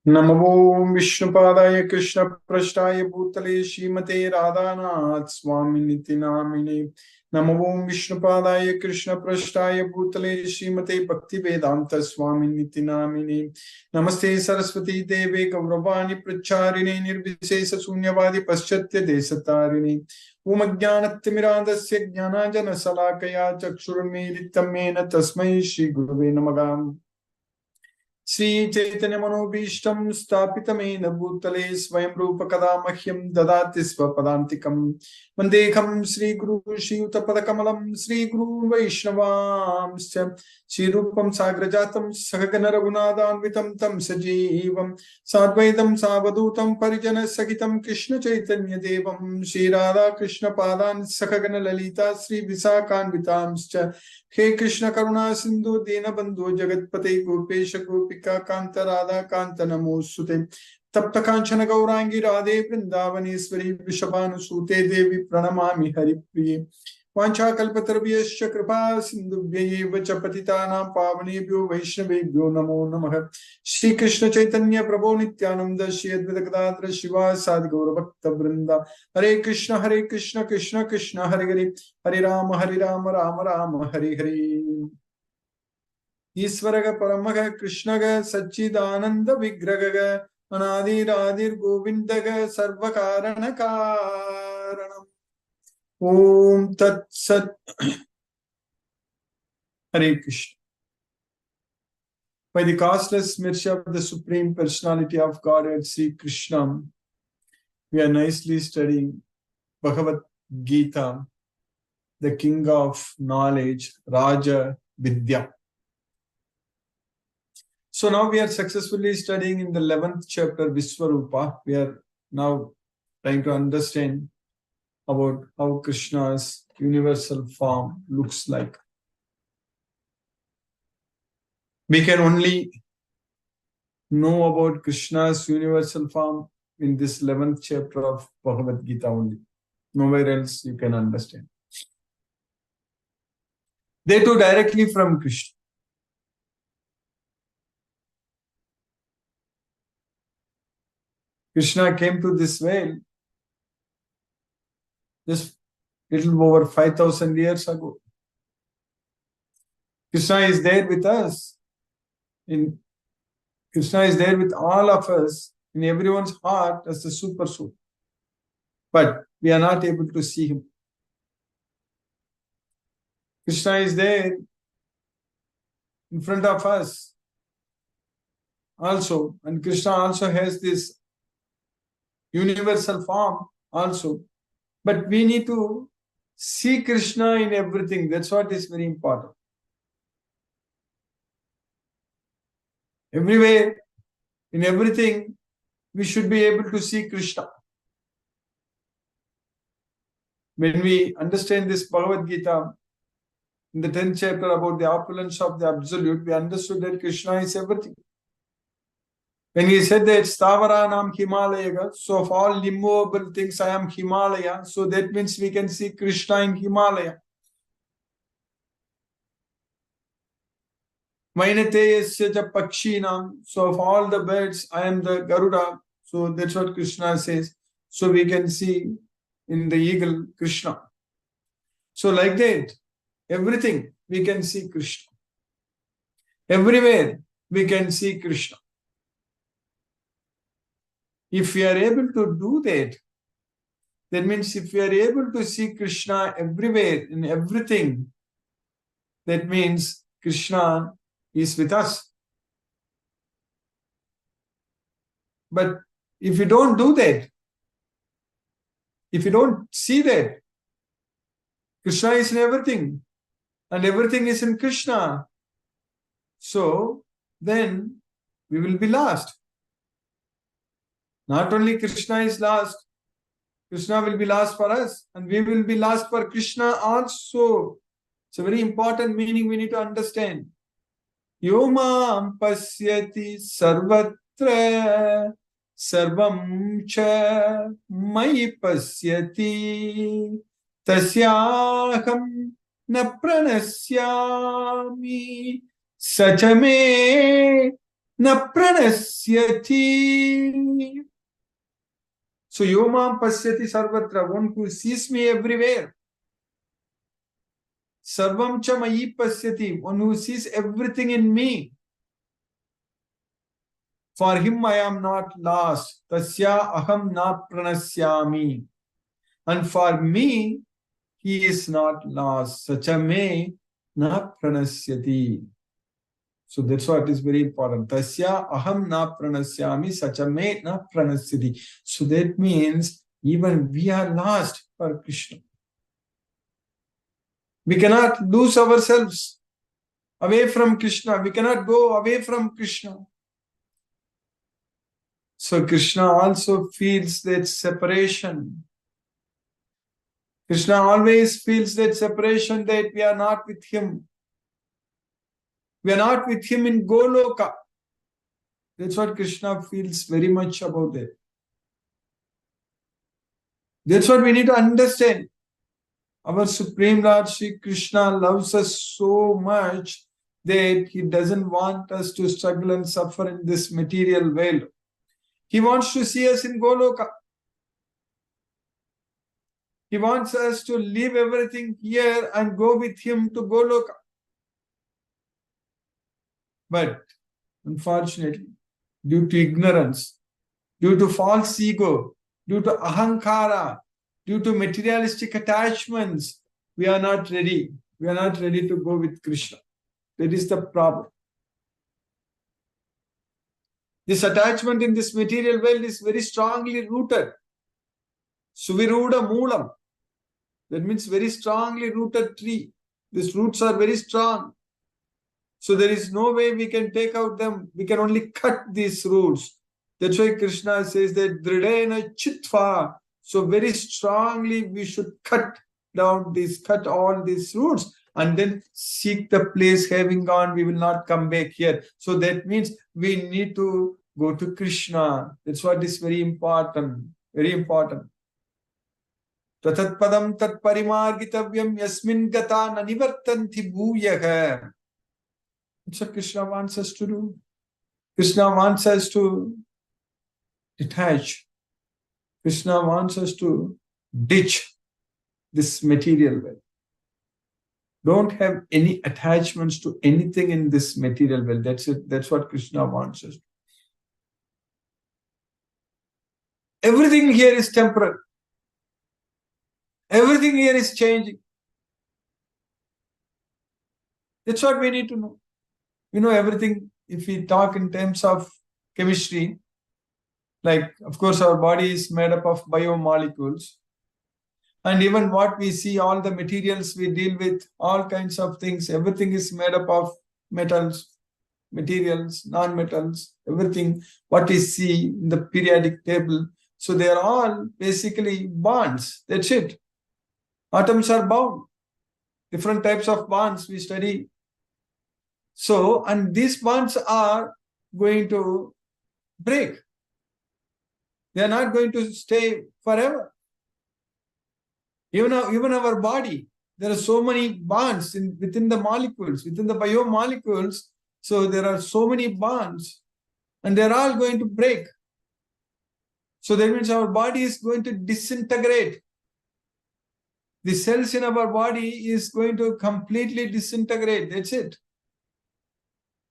नमो विष्णुपादाय कृष्णप्रष्टाय भूतले श्रीमते राधानाथ स्वामिनिति नामिने। नमो विष्णुपादाय कृष्णप्रष्टाय भूतले श्रीमते भक्तिवेदांत स्वामिनिति नामिने। नमस्ते सरस्वती देवे गौरवाणी प्रचारिणे निर्विशेष शून्यवादी पश्चात्य देशतारिणे। ओम अज्ञानतिमिरान्धस्य ज्ञानाञ्जनशलाकया चक्षुरुन्मीलितं येन तस्मै श्री गुरुवे नमः। श्री चैतन्य मनोभीष्टं स्थापितमेन भूतले स्वयं रूप कदा मह्यं ददाति स्वपदान्तिकं। वन्देऽहं श्रीगुरु श्रीयुतपदकमलं श्रीगुरुन् वैष्णवांश्च। श्रीरूपं साग्रजातं सहगण रघुनाथान्वितं तं सजीवं साद्वैतं सावधूतं परिजनसहितं कृष्ण चैतन्य देवं श्रीराधा कृष्ण पादान् सहगण ललिता श्री विशाखान्वितांश्च। हे कृष्ण करुणा सिंधु दीनबंधु जगतपते गोपेश गोपिका कांत राधा कांत नमोस्तुते। तप्त कांचन गौरांगी राधे वृंदावनेश्वरी वृषभानुसूते देवी प्रणमामि हरिप्रिये। वाञ्छाकल्पतरुभ्यश्च कृपा सिन्धुभ्यैव च पतितानां पावनेभ्यो वैष्णवेभ्यो नमो नमः। श्री कृष्ण चैतन्य प्रभो नित्यानंद श्री अद्वैत गदाधर शिवासादि गौरभक्तवृंद। हरे कृष्ण कृष्ण कृष्ण हरे हरे, हरे राम राम राम हरे हरे। ईश्वरः परमः कृष्णः सच्चिदानंद विग्रहः अनादिरादिर्गोविन्दः सर्वकारणकारणम्। ओम तत्सत्। Hare Krishna. By the costless mercy of the Supreme Personality of Godhead, Sri Krishna, we are nicely studying Bhagavad Gita, the king of knowledge, Raja Vidya. So now we are successfully studying in the 11th chapter, Vishwarupa. We are now trying to understand about how Krishna's universal form looks like. We can only know about Krishna's universal form in this 11th chapter of Bhagavad Gita only. Nowhere else you can understand. They too directly from Krishna. Krishna came to this world just little over 5,000 years ago. Krishna is there with us. Krishna is there with all of us in everyone's heart as the super soul. But we are not able to see him. Krishna is there in front of us also, and Krishna also has this universal form also. But we need to see Krishna in everything. That's what is very important. Everywhere, in everything, we should be able to see Krishna. When we understand this Bhagavad Gita, in the 10th chapter about the opulence of the Absolute, we understood that Krishna is everything. When he said that Stavaranam Himalaya, so of all immovable things I am Himalaya, so that means we can see Krishna in Himalaya. Mainateyasya ja Pakshinam, so of all the birds I am the Garuda, so that's what Krishna says. So we can see in the eagle Krishna. So like that, everything we can see Krishna. Everywhere we can see Krishna. If we are able to do that, that means if we are able to see Krishna everywhere, in everything, that means Krishna is with us. But if you don't do that, if you don't see that, Krishna is in everything, and everything is in Krishna, so then we will be lost. Not only Krishna is lost, Krishna will be lost for us, and we will be lost for Krishna also. It's a very important meaning we need to understand. Yomam pasyati sarvatra sarvam cha mai pasyati tasyaham na pranasyami sachame na pranasyati. So yomam pasyati sarvatra, one who sees me everywhere. Sarvam cha mayi pasyati, one who sees everything in me. For him I am not lost. Tasya aham na pranasyami. And for me, he is not lost. Sacha me na pranasyati. So that's what is very important. Tasya aham na pranasyami, sacha me na pranasyati. So that means even we are lost for Krishna. We cannot lose ourselves away from Krishna. We cannot go away from Krishna. So Krishna also feels that separation. Krishna always feels that separation, that we are not with him. We are not with him in Goloka. That's what Krishna feels very much about it. That's what we need to understand. Our Supreme Lord Sri Krishna loves us so much that he doesn't want us to struggle and suffer in this material world. He wants to see us in Goloka. He wants us to leave everything here and go with him to Goloka. But unfortunately, due to ignorance, due to false ego, due to ahankara, due to materialistic attachments, we are not ready. We are not ready to go with Krishna. That is the problem. This attachment in this material world is very strongly rooted. Suviruda moolam. That means very strongly rooted tree. These roots are very strong. So there is no way we can take out them. We can only cut these roots. That's why Krishna says that dridena chitva. So very strongly we should cut all these roots and then seek the place. Having gone, we will not come back here. So that means we need to go to Krishna. That's what is very important. Very important. Tatat padam tat parimargitavyam yasmin gata na nivartanti bhuyaha. That's what Krishna wants us to do. Krishna wants us to detach. Krishna wants us to ditch this material world. Don't have any attachments to anything in this material world. That's it. That's what Krishna wants us to. Everything here is temporary. Everything here is changing. That's what we need to know. You know everything. If we talk in terms of chemistry, like of course our body is made up of biomolecules. And even what we see, all the materials we deal with, all kinds of things, everything is made up of metals, materials, non-metals, everything, what we see in the periodic table. So they are all basically bonds. That's it. Atoms are bound. Different types of bonds we study. So, and these bonds are going to break. They are not going to stay forever. Even our body, there are so many bonds within the molecules, within the biomolecules. So there are so many bonds and they're all going to break. So that means our body is going to disintegrate. The cells in our body is going to completely disintegrate. That's it.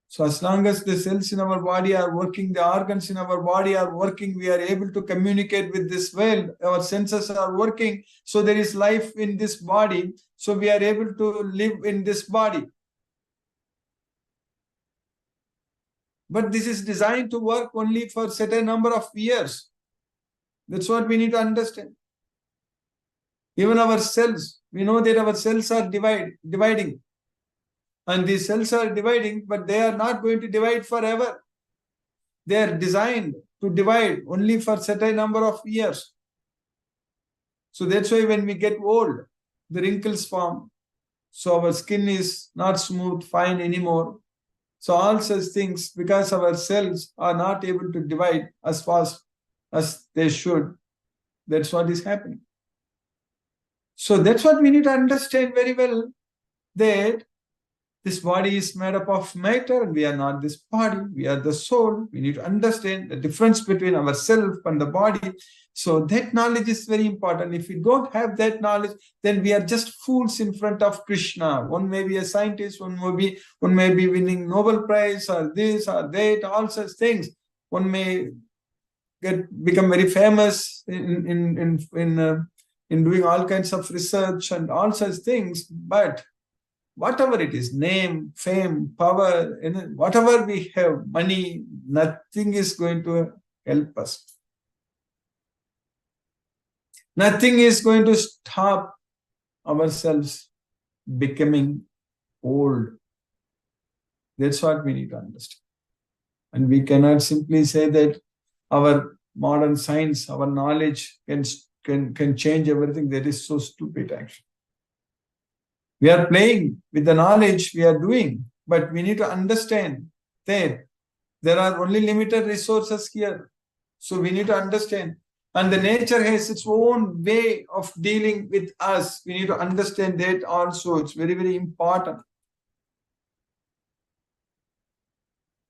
So as long as the cells in our body are working, the organs in our body are working, we are able to communicate with this world, our senses are working, so there is life in this body, so we are able to live in this body. But this is designed to work only for a certain number of years. That's what we need to understand. Even our cells, we know that our cells are dividing. And these cells are dividing, but they are not going to divide forever. They are designed to divide only for a certain number of years. So that's why when we get old, the wrinkles form. So our skin is not smooth, fine anymore. So all such things, because our cells are not able to divide as fast as they should, that's what is happening. So that's what we need to understand very well, that this body is made up of matter, and we are not this body, we are the soul. We need to understand the difference between ourselves and the body. So that knowledge is very important. If we don't have that knowledge, then we are just fools in front of Krishna. One may be a scientist, one may be winning Nobel Prize or this or that, all such things. One may become very famous in doing all kinds of research and all such things, but whatever it is, name, fame, power, whatever we have, money, nothing is going to help us. Nothing is going to stop ourselves becoming old. That's what we need to understand. And we cannot simply say that our modern science, our knowledge can change everything. That is so stupid, actually. We are playing with the knowledge we are doing, but we need to understand that there are only limited resources here. So we need to understand. And the nature has its own way of dealing with us. We need to understand that also. It's very, very important.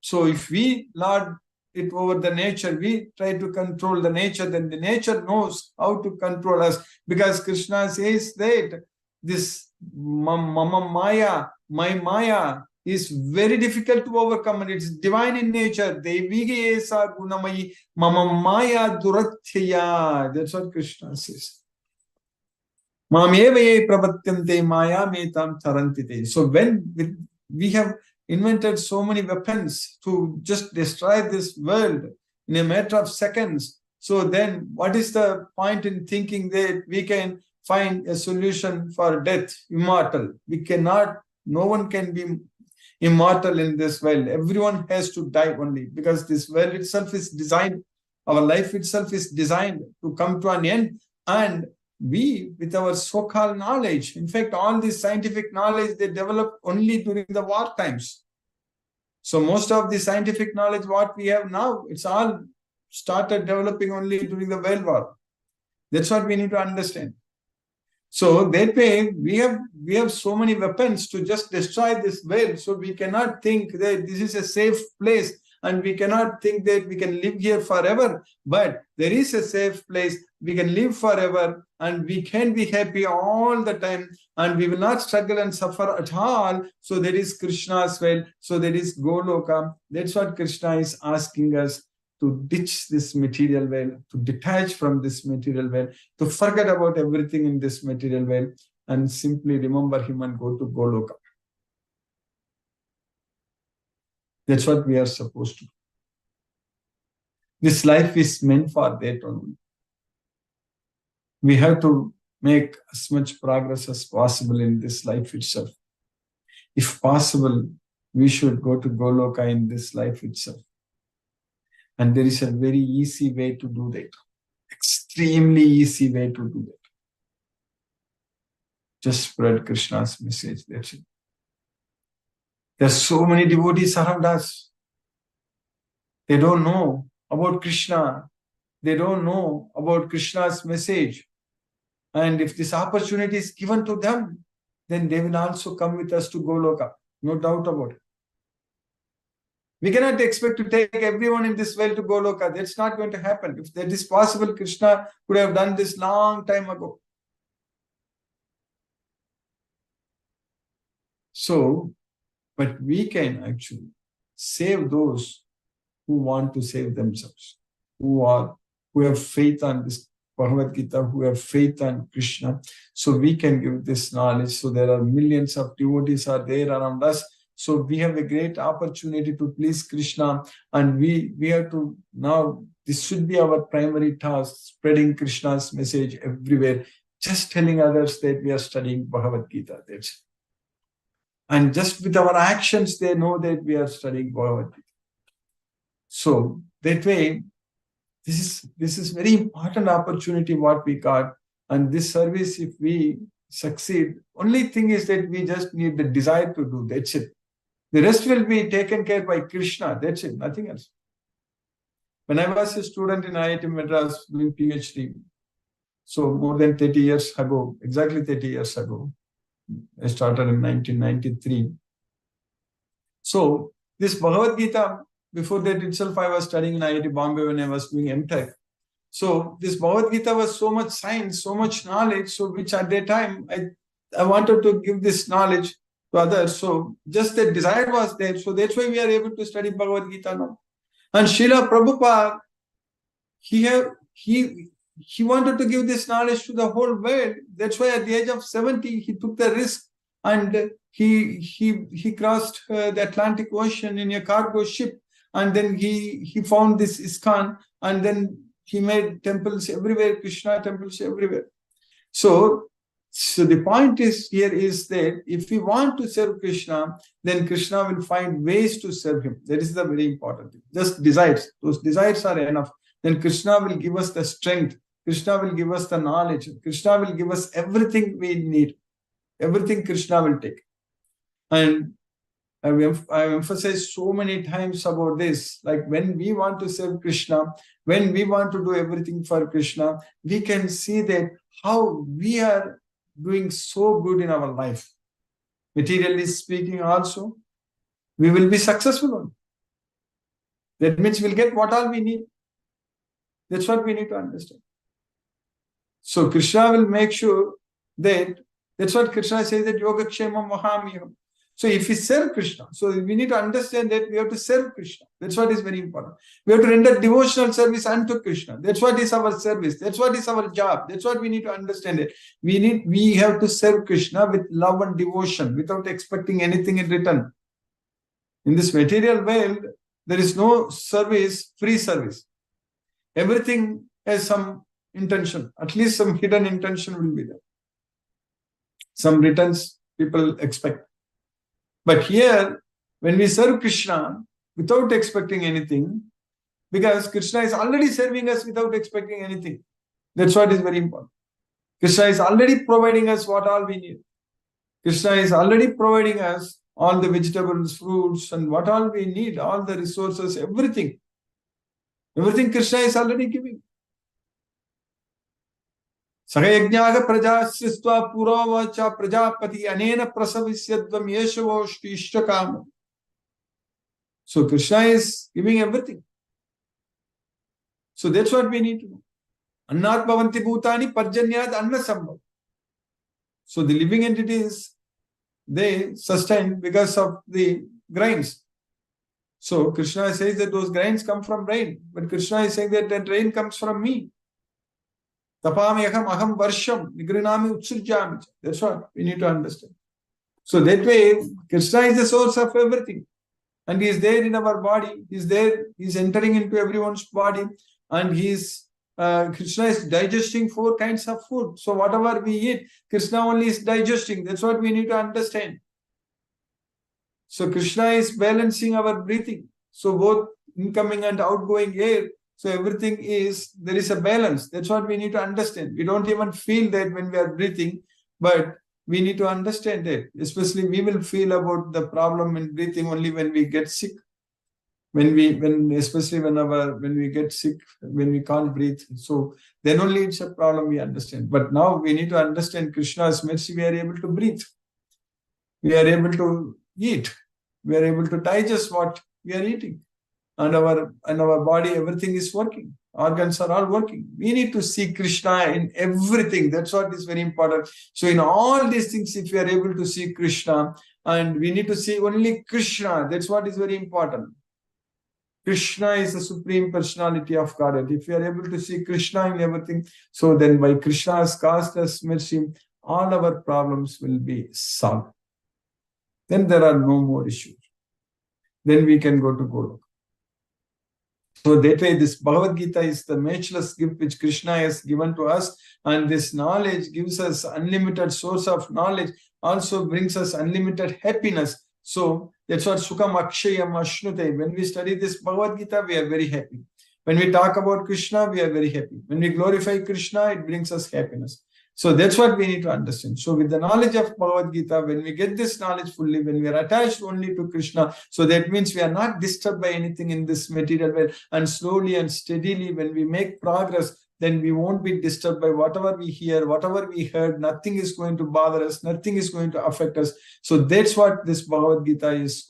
So if we lord it over the nature, we try to control the nature, then the nature knows how to control us. Because Krishna says that this mama maya, my maya, is very difficult to overcome, and it's divine in nature. Devi esa gunamayi mama maya duratyaya. That's what Krishna says. Mamyevaye pravatyante maya metam tarantite. So when we have invented so many weapons to just destroy this world in a matter of seconds, so then what is the point in thinking that we can find a solution for death, immortal? We cannot, no one can be immortal in this world. Everyone has to die only, because this world itself is designed, our life itself is designed to come to an end. And we, with our so-called knowledge, in fact, all this scientific knowledge, they developed only during the war times. So most of the scientific knowledge, what we have now, it's all started developing only during the World War. That's what we need to understand. So that way, we have so many weapons to just destroy this world. So we cannot think that this is a safe place, and we cannot think that we can live here forever. But there is a safe place. We can live forever, and we can be happy all the time, and we will not struggle and suffer at all. So that is Krishna's will. So that is Goloka. That's what Krishna is asking us, to ditch this material world, to detach from this material world, to forget about everything in this material world, and simply remember him and go to Goloka. That's what we are supposed to do. This life is meant for that only. We have to make as much progress as possible in this life itself. If possible, we should go to Goloka in this life itself. And there is a very easy way to do that. Extremely easy way to do that. Just spread Krishna's message, that's it. There are so many devotees around us. They don't know about Krishna. They don't know about Krishna's message. And if this opportunity is given to them, then they will also come with us to Goloka. No doubt about it. We cannot expect to take everyone in this world to Goloka. That's not going to happen. If that is possible, Krishna could have done this long time ago. So, but we can actually save those who want to save themselves, who have faith on this Bhagavad Gita, who have faith on Krishna. So we can give this knowledge. So there are millions of devotees are there around us. So we have a great opportunity to please Krishna, and we have to now, this should be our primary task, spreading Krishna's message everywhere, just telling others that we are studying Bhagavad Gita. That's it. And just with our actions, they know that we are studying Bhagavad Gita. So that way, this is very important opportunity what we got. And this service, if we succeed, only thing is that we just need the desire to do. That's it. The rest will be taken care by Krishna. That's it, nothing else. When I was a student in IIT Madras doing PhD, so more than 30 years ago, exactly 30 years ago, I started in 1993. So this Bhagavad Gita, before that itself, I was studying in IIT Bombay when I was doing MTech. So this Bhagavad Gita was so much science, so much knowledge, so which at that time I wanted to give this knowledge to others. So just the desire was there. So that's why we are able to study Bhagavad Gita now. And Srila Prabhupada, he wanted to give this knowledge to the whole world. That's why at the age of 70, he took the risk and he crossed the Atlantic Ocean in a cargo ship. And then he found this ISKCON, and then he made temples everywhere, Krishna temples everywhere. So the point is here is that if we want to serve Krishna, then Krishna will find ways to serve him. That is the very important thing. Just desires. Those desires are enough. Then Krishna will give us the strength. Krishna will give us the knowledge. Krishna will give us everything we need. Everything Krishna will take. And I've emphasized so many times about this. Like when we want to serve Krishna, when we want to do everything for Krishna, we can see that how we are doing so good in our life. Materially speaking also, we will be successful. That means we'll get what all we need. That's what we need to understand. So Krishna will make sure that, that's what Krishna says, that Yoga Kshemam Mahamyam. So if we serve Krishna, so we need to understand that we have to serve Krishna. That's what is very important. We have to render devotional service unto Krishna. That's what is our service. That's what is our job. That's what we need to understand it. We have to serve Krishna with love and devotion without expecting anything in return. In this material world, there is no service, free service. Everything has some intention. At least some hidden intention will be there. Some returns people expect. But here, when we serve Krishna without expecting anything, because Krishna is already serving us without expecting anything. That's what is very important. Krishna is already providing us what all we need. Krishna is already providing us all the vegetables, fruits, and what all we need, all the resources, everything. Everything Krishna is already giving. Sagayajnaga prajasristva puravacha prajapati anena prasavisyadvam yeshavoshti ishtakam. So Krishna is giving everything. So that's what we need to know. Annat bhavanti bhutani parjanyad anna sambhav. So the living entities, they sustain because of the grains. So Krishna says that those grains come from rain. But Krishna is saying that rain comes from me. Tapamyaham aham varsham nigrinami utsujjami. That's what we need to understand. So that way, Krishna is the source of everything. And he is there in our body. He is there. He is entering into everyone's body. And Krishna is digesting 4 kinds of food. So whatever we eat, Krishna only is digesting. That's what we need to understand. So Krishna is balancing our breathing. So both incoming and outgoing air. So everything there is a balance. That's what we need to understand. We don't even feel that when we are breathing, but we need to understand that. Especially we will feel about the problem in breathing only when we get sick. Especially when we get sick, when we can't breathe. So then only it's a problem we understand. But now we need to understand Krishna's mercy. We are able to breathe. We are able to eat. We are able to digest what we are eating. And our body, everything is working. Organs are all working. We need to see Krishna in everything. That's what is very important. So in all these things, if we are able to see Krishna, and we need to see only Krishna, that's what is very important. Krishna is the Supreme Personality of Godhead. If we are able to see Krishna in everything, so then by Krishna's cast us mercy, all our problems will be solved. Then there are no more issues. Then we can go to Golok. So that way, this Bhagavad Gita is the matchless gift which Krishna has given to us. And this knowledge gives us unlimited source of knowledge, also brings us unlimited happiness. So that's what Sukham Akshayam Ashnute. When we study this Bhagavad Gita, we are very happy. When we talk about Krishna, we are very happy. When we glorify Krishna, it brings us happiness. So that's what we need to understand. So with the knowledge of Bhagavad Gita, when we get this knowledge fully, when we are attached only to Krishna, so that means we are not disturbed by anything in this material world. And slowly and steadily, when we make progress, then we won't be disturbed by whatever we hear, whatever we heard. Nothing is going to bother us. Nothing is going to affect us. So that's what this Bhagavad Gita is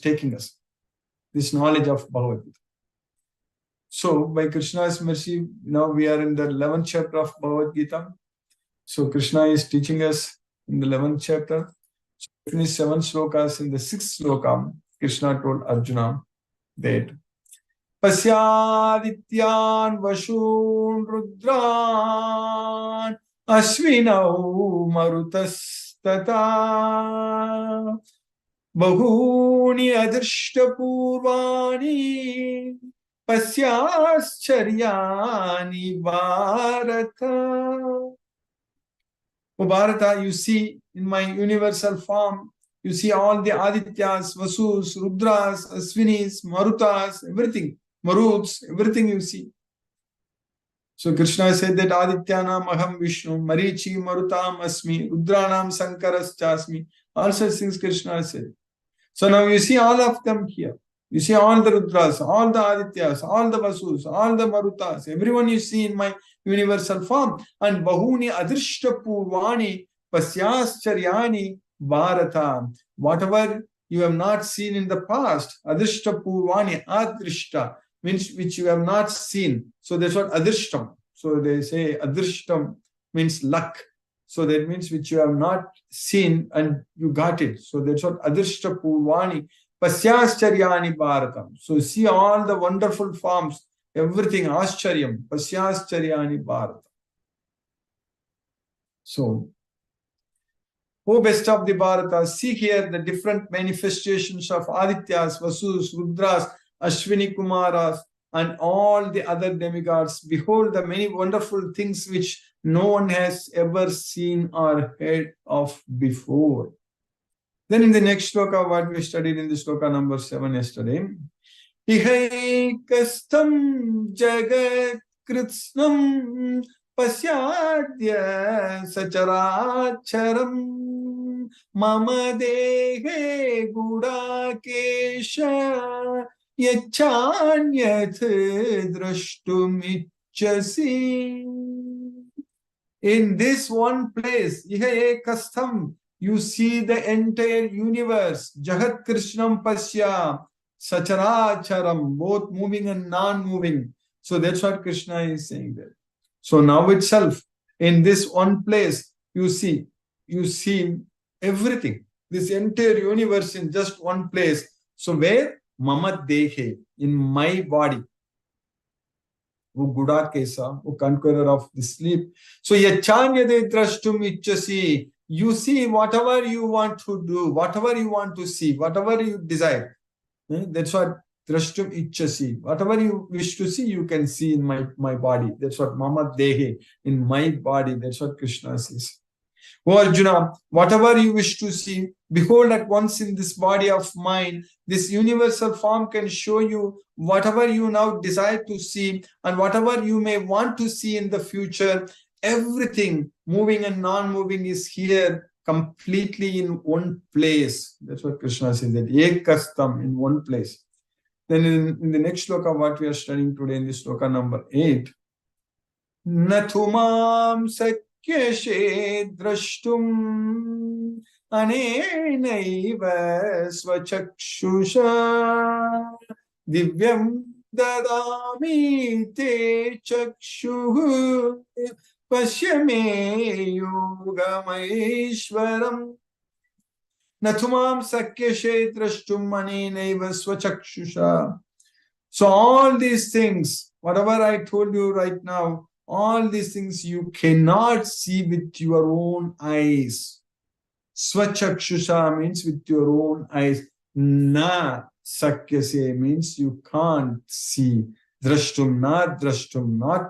taking us. This knowledge of Bhagavad Gita. So by Krishna's mercy, now we are in the 11th chapter of Bhagavad Gita. So Krishna is teaching us in the 11th chapter. So we finished 7 slokas. In the 6th sloka, Krishna told Arjuna that Pasyadityan Vashun Rudran Ashvinau Marutastata Bahuni Adrishta Purvani Pasyascharya Bharata. O Bharata, you see in my universal form, you see all the Adityas, Vasus, Rudras, Aswinis, Marutas, everything, Maruts, everything you see. So Krishna said that Adityanam Aham Vishnu, Marichi, Marutam Asmi, Rudranam Sankaras Chasmi. All such things Krishna said. So now you see all of them here. You see all the Rudras, all the Adityas, all the Vasus, all the Marutas, everyone you see in my universal form. And Bahuni Adrishta Purvani Pasyascharyani Bharata. Whatever you have not seen in the past, Adrishta Purvani, Adrishta, means which you have not seen. So that's what Adrishtam. So they say Adrishtam means luck. So that means which you have not seen and you got it. So that's what Adrishta Purvani Pasyascharyani Bharatam. So see all the wonderful forms, everything, Ascharyam, Pasyascharyani Bharatam. So, O best of the Bharata, see here the different manifestations of Adityas, Vasus, Rudras, Ashwini Kumaras, and all the other demigods. Behold the many wonderful things which no one has ever seen or heard of before. Then in the next sloka, what we studied in the sloka number 7 yesterday, Ihaikastam Jagat Kritsnam Pasyadya Sacharacharam Mama Dehe Gudakesha Yachanyat Drashtumichasi. In this one place, Ihaikastam, you see the entire universe, Jagat Krishnam Pasya, Sacharacharam, both moving and non-moving. So that's what Krishna is saying there. So now itself, in this one place, you see everything, this entire universe in just one place. So where? Mama Dehe, in my body. O Gudakesa, O conqueror of the sleep. So Yachanyade Drashtum Ichasi. You see whatever you want to do, whatever you want to see, whatever you desire. That's what Drashtum Ichasi. Whatever you wish to see, you can see in my body. That's what Mama Dehe, in my body. That's what Krishna says. O Arjuna, whatever you wish to see, behold at once in this body of mine. This universal form can show you whatever you now desire to see and whatever you may want to see in the future. Everything, moving and non-moving, is here completely in one place. That's what Krishna says, that Ekastam, in one place. Then in the next sloka, what we are studying today, in this sloka number 8, Nathumam Sakyashe Drashtum Anenaiva Svachakshusha Divyam Dadami Te Chakshuhu Pashyame Yogameshwaram Nathumam Sakyashe Drashtum Anenaiva Svachakshusha. So all these things, whatever I told you right now, all these things you cannot see with your own eyes. Swachakshusha means with your own eyes. Na sakyase means you can't see. Drashtum, not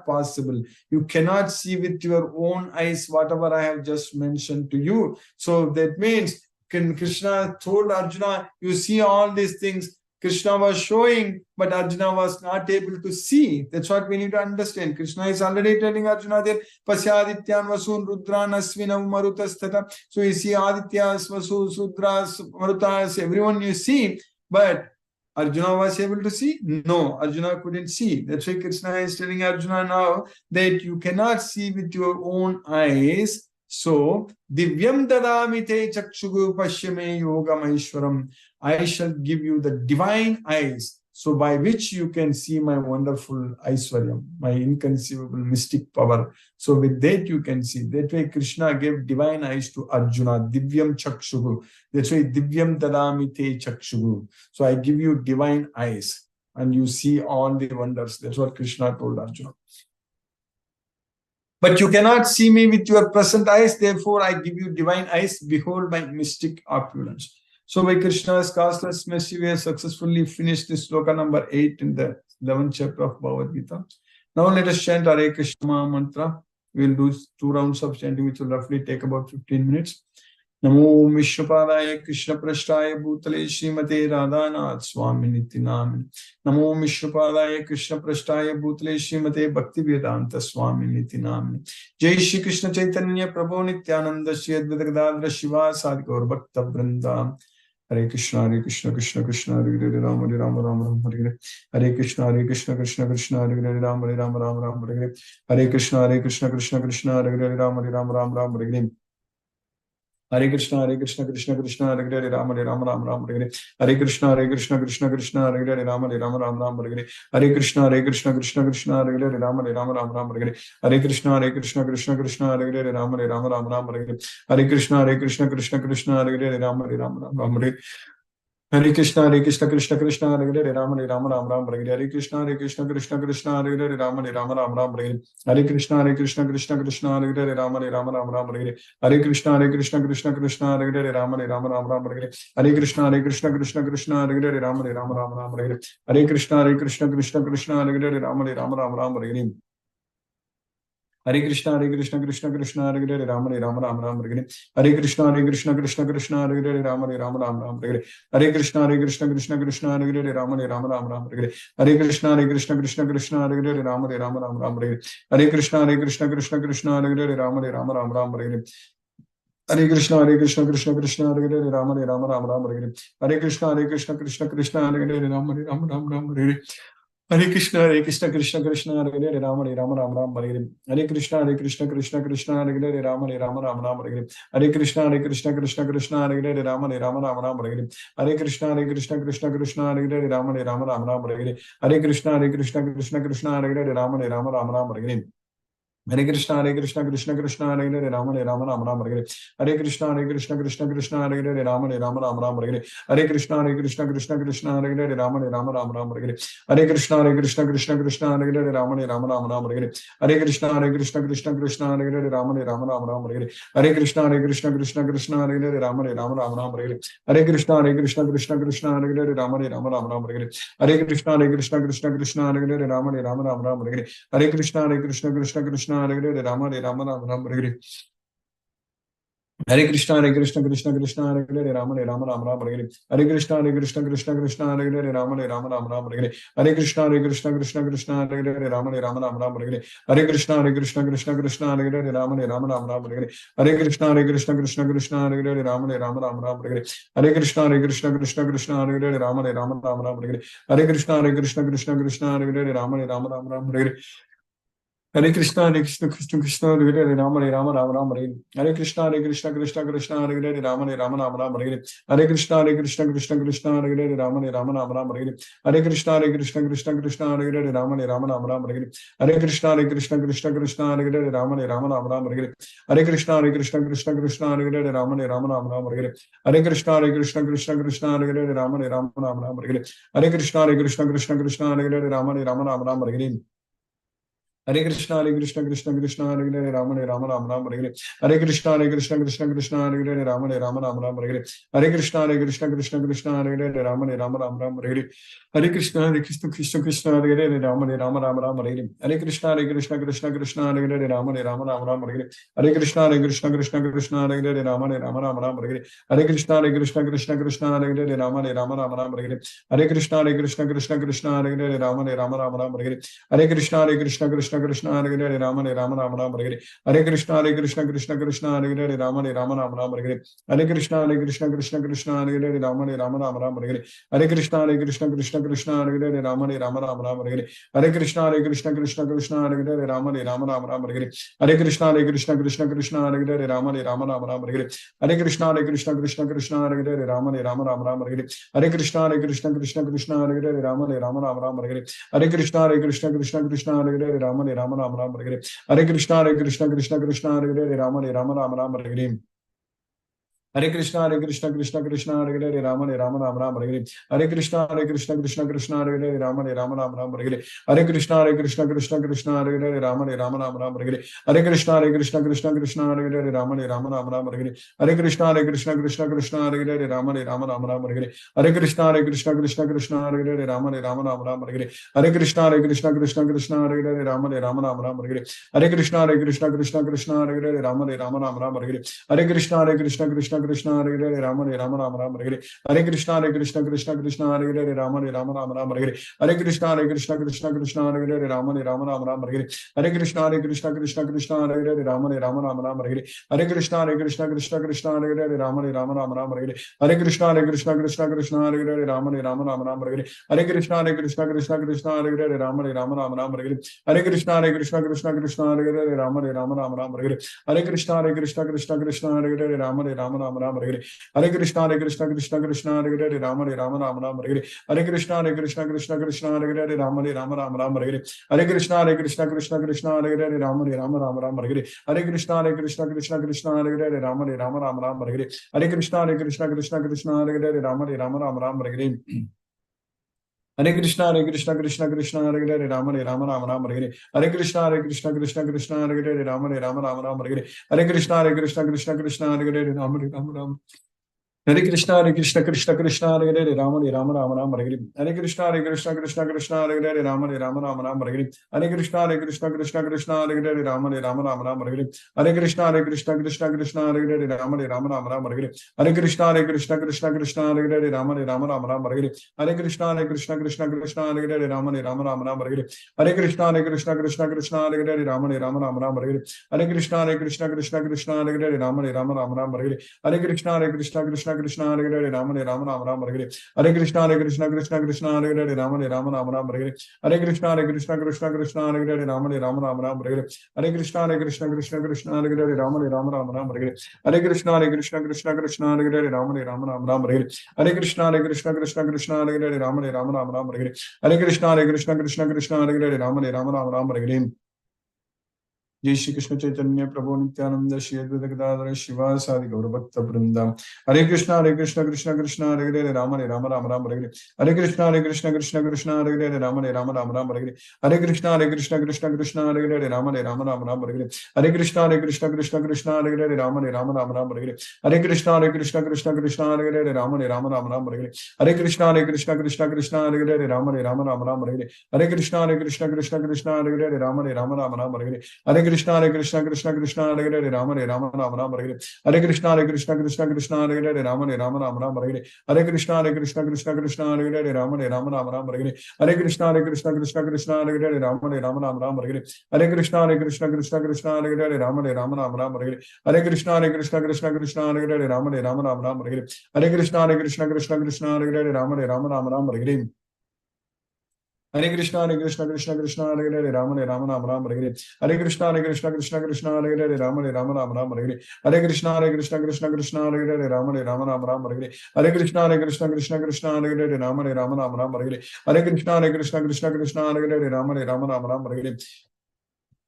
possible. You cannot see with your own eyes whatever I have just mentioned to you. So that means Krishna told Arjuna, you see all these things. Krishna was showing, but Arjuna was not able to see. That's what we need to understand. Krishna is already telling Arjuna that Pasyadityan Vasun Rudran Asvinam Marutas Tata. So you see Adityas, Vasus, Rudras, Marutas, everyone you see, but Arjuna was able to see? No, Arjuna couldn't see. That's why Krishna is telling Arjuna now that you cannot see with your own eyes. So, Divyam dadami te chakshugu pashyame yogam aishwaram. I shall give you the divine eyes, so by which you can see my wonderful Aishwaryam, my inconceivable mystic power. So with that you can see. That way Krishna gave divine eyes to Arjuna, Divyam Chakshugu. That's why Divyam Dadami Te Chakshugu. So I give you divine eyes and you see all the wonders. That's what Krishna told Arjuna. But you cannot see me with your present eyes, therefore I give you divine eyes. Behold my mystic opulence. So by Krishna's causeless mercy, we have successfully finished this sloka number 8 in the 11th chapter of Bhagavad Gita. Now let us chant Hare Krishna mantra. We will do 2 rounds of chanting, which will roughly take about 15 minutes. Namo Vishnupadaya Krishna Prasthaya Bhutale Srimate Radhanath Swami Niti Namini. Namo Vishnupadaya Krishna Prasthaya Bhutale Srimate Bhakti Vedanta Swami Niti Namini. Jai Shri Krishna Chaitanya Prabhu Nityananda Shri Advaita Gadadhara Shiva Sadi Gaur Bhakta Vrinda. Hare Krishna Krishna Krishna Hare Hare Rama Rama Rama Hare Hare. Hare Krishna Krishna Krishna Hare Hare Rama Rama Hare Hare. Hare Krishna Krishna Krishna Hare Hare Rama Rama Hare Hare. Hare Krishna Krishna Krishna Hare Hare Rama Rama Hare Hare. Hare Krishna Krishna Krishna Hare Hare Rama Rama Hare Hare. Hare Krishna Krishna Krishna Hare Hare Rama Rama Hare Hare. Hare Krishna Krishna Krishna Hare Hare Rama Rama Hare Hare. Hare Krishna Krishna Krishna Hare Hare Rama Rama Hare Hare. Hare Krishna Krishna Hare Hare Rama Rama Hare Hare. Hare Krishna Krishna Hare Hare Rama Rama Hare Hare. Hare Krishna Krishna Krishna Hare Hare Rama Rama Hare Hare. Hare Krishna Krishna Krishna Hare Hare Rama Rama Hare Hare. Hare Krishna Krishna Krishna Hare Hare Rama Rama Hare Hare. Hare Krishna Krishna Krishna Hare Hare Rama Rama Hare Hare. Hare Krishna Krishna Hare Hare Rama Rama Hare Hare. Hare Krishna Krishna Krishna Hare Hare Rama Rama Hare Hare. Hare Krishna Krishna Krishna Hare Hare Rama Rama Hare Hare. Hare Krishna Krishna Krishna Hare Hare Rama Rama Hare Hare. Hare Krishna Krishna Krishna Hare Hare Rama Rama Hare Hare. Hare Krishna Krishna Hare Hare Rama Rama Hare Hare. Hare Krishna Krishna Hare Hare Rama Rama Hare Hare. Hare Krishna Krishna Hare Hare Rama Rama Hare Hare. Hare Krishna Krishna Hare Hare Rama Rama Hare Hare. Hare Krishna Krishna Hare Hare Rama Rama Hare Hare. Hare Krishna Krishna Hare Hare Rama Rama Hare Hare. Hare Krishna Krishna Hare Hare Rama Rama Hare Hare. Hare Krishna Krishna Hare Hare Rama Rama Hare Hare. Hare Krishna Krishna Hare Hare Rama Rama Hare Hare. Hare Krishna Krishna Hare Hare Rama Rama Hare Hare. Hare Krishna Krishna Hare Hare Rama Rama Hare Hare. Hare Krishna Krishna Hare Hare Rama Rama Hare Hare. Hare Krishna Krishna Hare Hare Rama Rama Hare Hare. Hare Krishna Krishna Hare Hare Rama Rama Hare Hare. Hare Krishna Krishna Hare Hare Rama Rama Hare Hare. Hare Krishna Krishna Hare Hare Rama Rama Hare Hare. Hare Krishna Krishna Hare Hare Rama Rama Hare Hare. Hare Krishna Krishna Hare Hare Rama Rama Hare Hare. Hare Krishna Krishna Hare Hare Rama Rama Hare Hare. Hare Krishna Krishna Hare Hare Rama Rama Hare Hare. Hare Krishna Krishna Hare Hare Rama Rama Hare Hare. Hare Krishna Krishna Hare Hare Rama Rama Hare Hare. Hare Krishna Krishna Hare Hare Rama Rama Hare Hare. Hare Krishna Krishna Hare Hare Rama Rama Hare Hare. Hare Krishna Krishna Hare Hare Rama Rama Hare Hare. Hare Krishna Krishna Hare Hare Rama Rama Hare Hare. Hare Krishna Krishna Hare Hare Rama Rama Hare Hare. Hare Krishna Krishna Hare Hare Rama Rama Hare Hare. Hare Krishna Krishna Hare Hare Rama Rama Hare Hare. Hare Krishna Krishna Hare Hare Rama Rama Hare Hare. Hare Krishna Krishna Hare Hare Rama Rama Hare Hare. Hare Krishna Krishna Hare Hare Rama Rama Hare Hare. Hare Krishna Krishna Hare Hare Rama Rama Hare Hare. Hare Krishna Krishna Hare Hare Rama Rama Hare Hare. Hare Krishna Krishna Hare Hare Rama Rama Hare Hare. Hare Krishna Krishna Hare Hare Rama Rama Hare Hare. Hare Krishna Krishna Hare Hare Rama Rama Hare Hare. Hare Krishna Krishna Hare Hare Rama Rama Hare Hare. Hare Krishna Krishna Hare Hare Rama Rama Hare Hare. Hare Krishna Krishna Krishna Krishna Hare Hare Rama Rama Rama Rama Hare Hare Hare Krishna Krishna Krishna Hare Hare Rama Rama Rama Rama Hare Hare Hare Krishna Krishna Hare Hare Rama Rama Rama Rama Hare Hare Hare Krishna Krishna Hare Hare Rama Rama Rama Rama Hare Hare Hare Krishna Krishna Hare Hare Rama Rama Rama Rama Hare Hare Hare Krishna Krishna Hare Hare Rama Rama Rama Rama Hare Hare Hare Krishna Krishna Hare Hare Rama Rama Rama Rama Hare Hare Hare Krishna Krishna Hare Hare Rama Rama Rama Rama Hare Hare Hare Krishna Krishna Hare Hare Rama Rama Rama Rama Hare Hare Hare Krishna Krishna Hare Hare Rama Rama Rama Rama Hare Hare Hare Krishna Krishna Hare Hare Rama Rama Rama Rama Hare Hare Hare Krishna Krishna Hare Hare Rama Rama Rama Rama Hare Hare Hare Krishna Krishna Hare Hare Rama Rama Rama Rama Hare Hare Hare Krishna Krishna Hare Hare Rama Rama Rama Rama Hare Hare Hare Krishna Krishna Hare Hare Rama Rama Rama Rama Hare Hare Hare Krishna Krishna Hare Hare Rama Rama Rama Rama Hare Hare Hare Krishna Krishna Hare Hare Rama Rama Rama Rama Hare Hare Hare Krishna Krishna Hare Hare Rama Rama Rama Rama Hare Hare Hare Krishna Krishna Hare Hare Rama Rama Rama Rama Hare Hare Hare Krishna Krishna Hare Hare Rama Rama Rama Rama Hare Hare Hare Krishna Krishna Hare Hare Rama Rama Rama Rama Hare Hare Hare Krishna Krishna Hare Hare Rama Rama Rama Rama Hare Hare Hare Krishna Krishna Hare Hare Rama Rama Rama Rama Hare Hare Hare Krishna Krishna Hare Hare Rama Rama Rama Rama Hare Hare Hare Krishna Krishna Hare Hare Rama Rama Rama Rama Hare Hare Hare Krishna Krishna Hare Hare Rama Rama Rama Rama Hare Hare Hare Krishna Krishna Hare Hare Rama Rama Rama Rama Hare Hare Hare Krishna Krishna Hare Hare Rama Rama Rama Rama Hare Hare Hare Krishna Krishna Hare Hare Rama Rama Rama Rama Hare Hare Hare Krishna Krishna Hare Hare Rama Rama Rama Rama Hare Hare Hare Krishna Krishna Hare Hare Rama Rama Rama Rama Hare Hare Hare Krishna Krishna Hare Hare Rama Rama Rama Rama Hare Hare Hare Krishna Hare Hare Rama Rama Rama Rama Hare Hare Hare Krishna Krishna Hare Hare Rama Rama Rama Rama Hare Hare Hare Krishna Krishna Hare Hare Rama Rama Rama Hare Krishna Krishna Hare Hare Rama Rama Rama Rama Hare Hare Hare Krishna Krishna Hare Hare Rama Rama Rama Rama Hare Hare Hare Krishna Krishna Hare Hare Rama Rama Rama Rama Hare Hare Hare Krishna Krishna Hare Hare Rama Rama Rama Rama Hare Hare Hare Krishna Krishna Hare Hare Rama Rama Rama Rama Hare Hare Hare Krishna Krishna Hare Hare Rama Rama Rama Rama Hare Hare Hare Krishna Krishna Hare Hare Rama Rama Rama Rama Hare Hare Hare Krishna Krishna Hare Hare Rama Rama Rama Rama Hare Hare Hare Krishna Krishna Hare Hare Rama Rama Rama Rama Hare Hare Hare Krishna Krishna Hare Hare Rama Rama Rama Rama Hare Hare Hare Krishna Krishna Hare Hare Rama Rama Rama Rama Hare Hare Hare Krishna Krishna Hare Hare Rama Rama Rama Rama Hare Hare Hare Krishna Krishna Hare Hare Rama Rama Rama Rama Hare Hare Hare Krishna Krishna Hare Hare Rama Rama Rama Rama Hare Hare Hare Krishna Krishna Hare Hare Rama Rama Rama Rama Hare Hare जय श्री कृष्ण चैतन्य प्रभु नित्यानंद श्री अद्वैत गदाधर शिवासादि गौरभक्त वृंदम हरे Krishna Krishna Krishna Hare Hare Ram Ram Ram Hare Hare Krishna Krishna Krishna Hare Hare Ram Ram Ram Hare Hare Krishna Krishna Krishna Hare Hare Ram Ram Hare Hare Krishna Krishna Hare Hare Ram Ram Hare Hare Krishna Krishna Hare Hare Ram Ram Hare Hare Krishna Krishna Hare Hare Ram Ram Hare Hare Krishna Krishna Hare Hare Ram Ram Hare Hare Krishna Krishna Hare Hare Rama Rama Hare Hare Krishna Krishna Hare Hare Rama Rama Hare Hare Krishna Krishna Hare Hare Rama Rama Hare Hare Krishna Krishna Hare Hare Rama Rama Hare Hare Krishna Krishna Hare Hare Rama Rama Hare Hare Krishna Krishna Hare Hare Rama Rama Hare Hare Krishna Krishna Hare Hare Rama Rama Hare Hare Hare Krishna Krishna Hare Hare Rama Rama Hare Hare Hare Krishna Krishna Hare Hare Rama Rama Hare Hare Hare Krishna Krishna Hare Hare Rama Rama Hare Hare Hare Krishna Krishna Hare Hare Rama Rama Hare Hare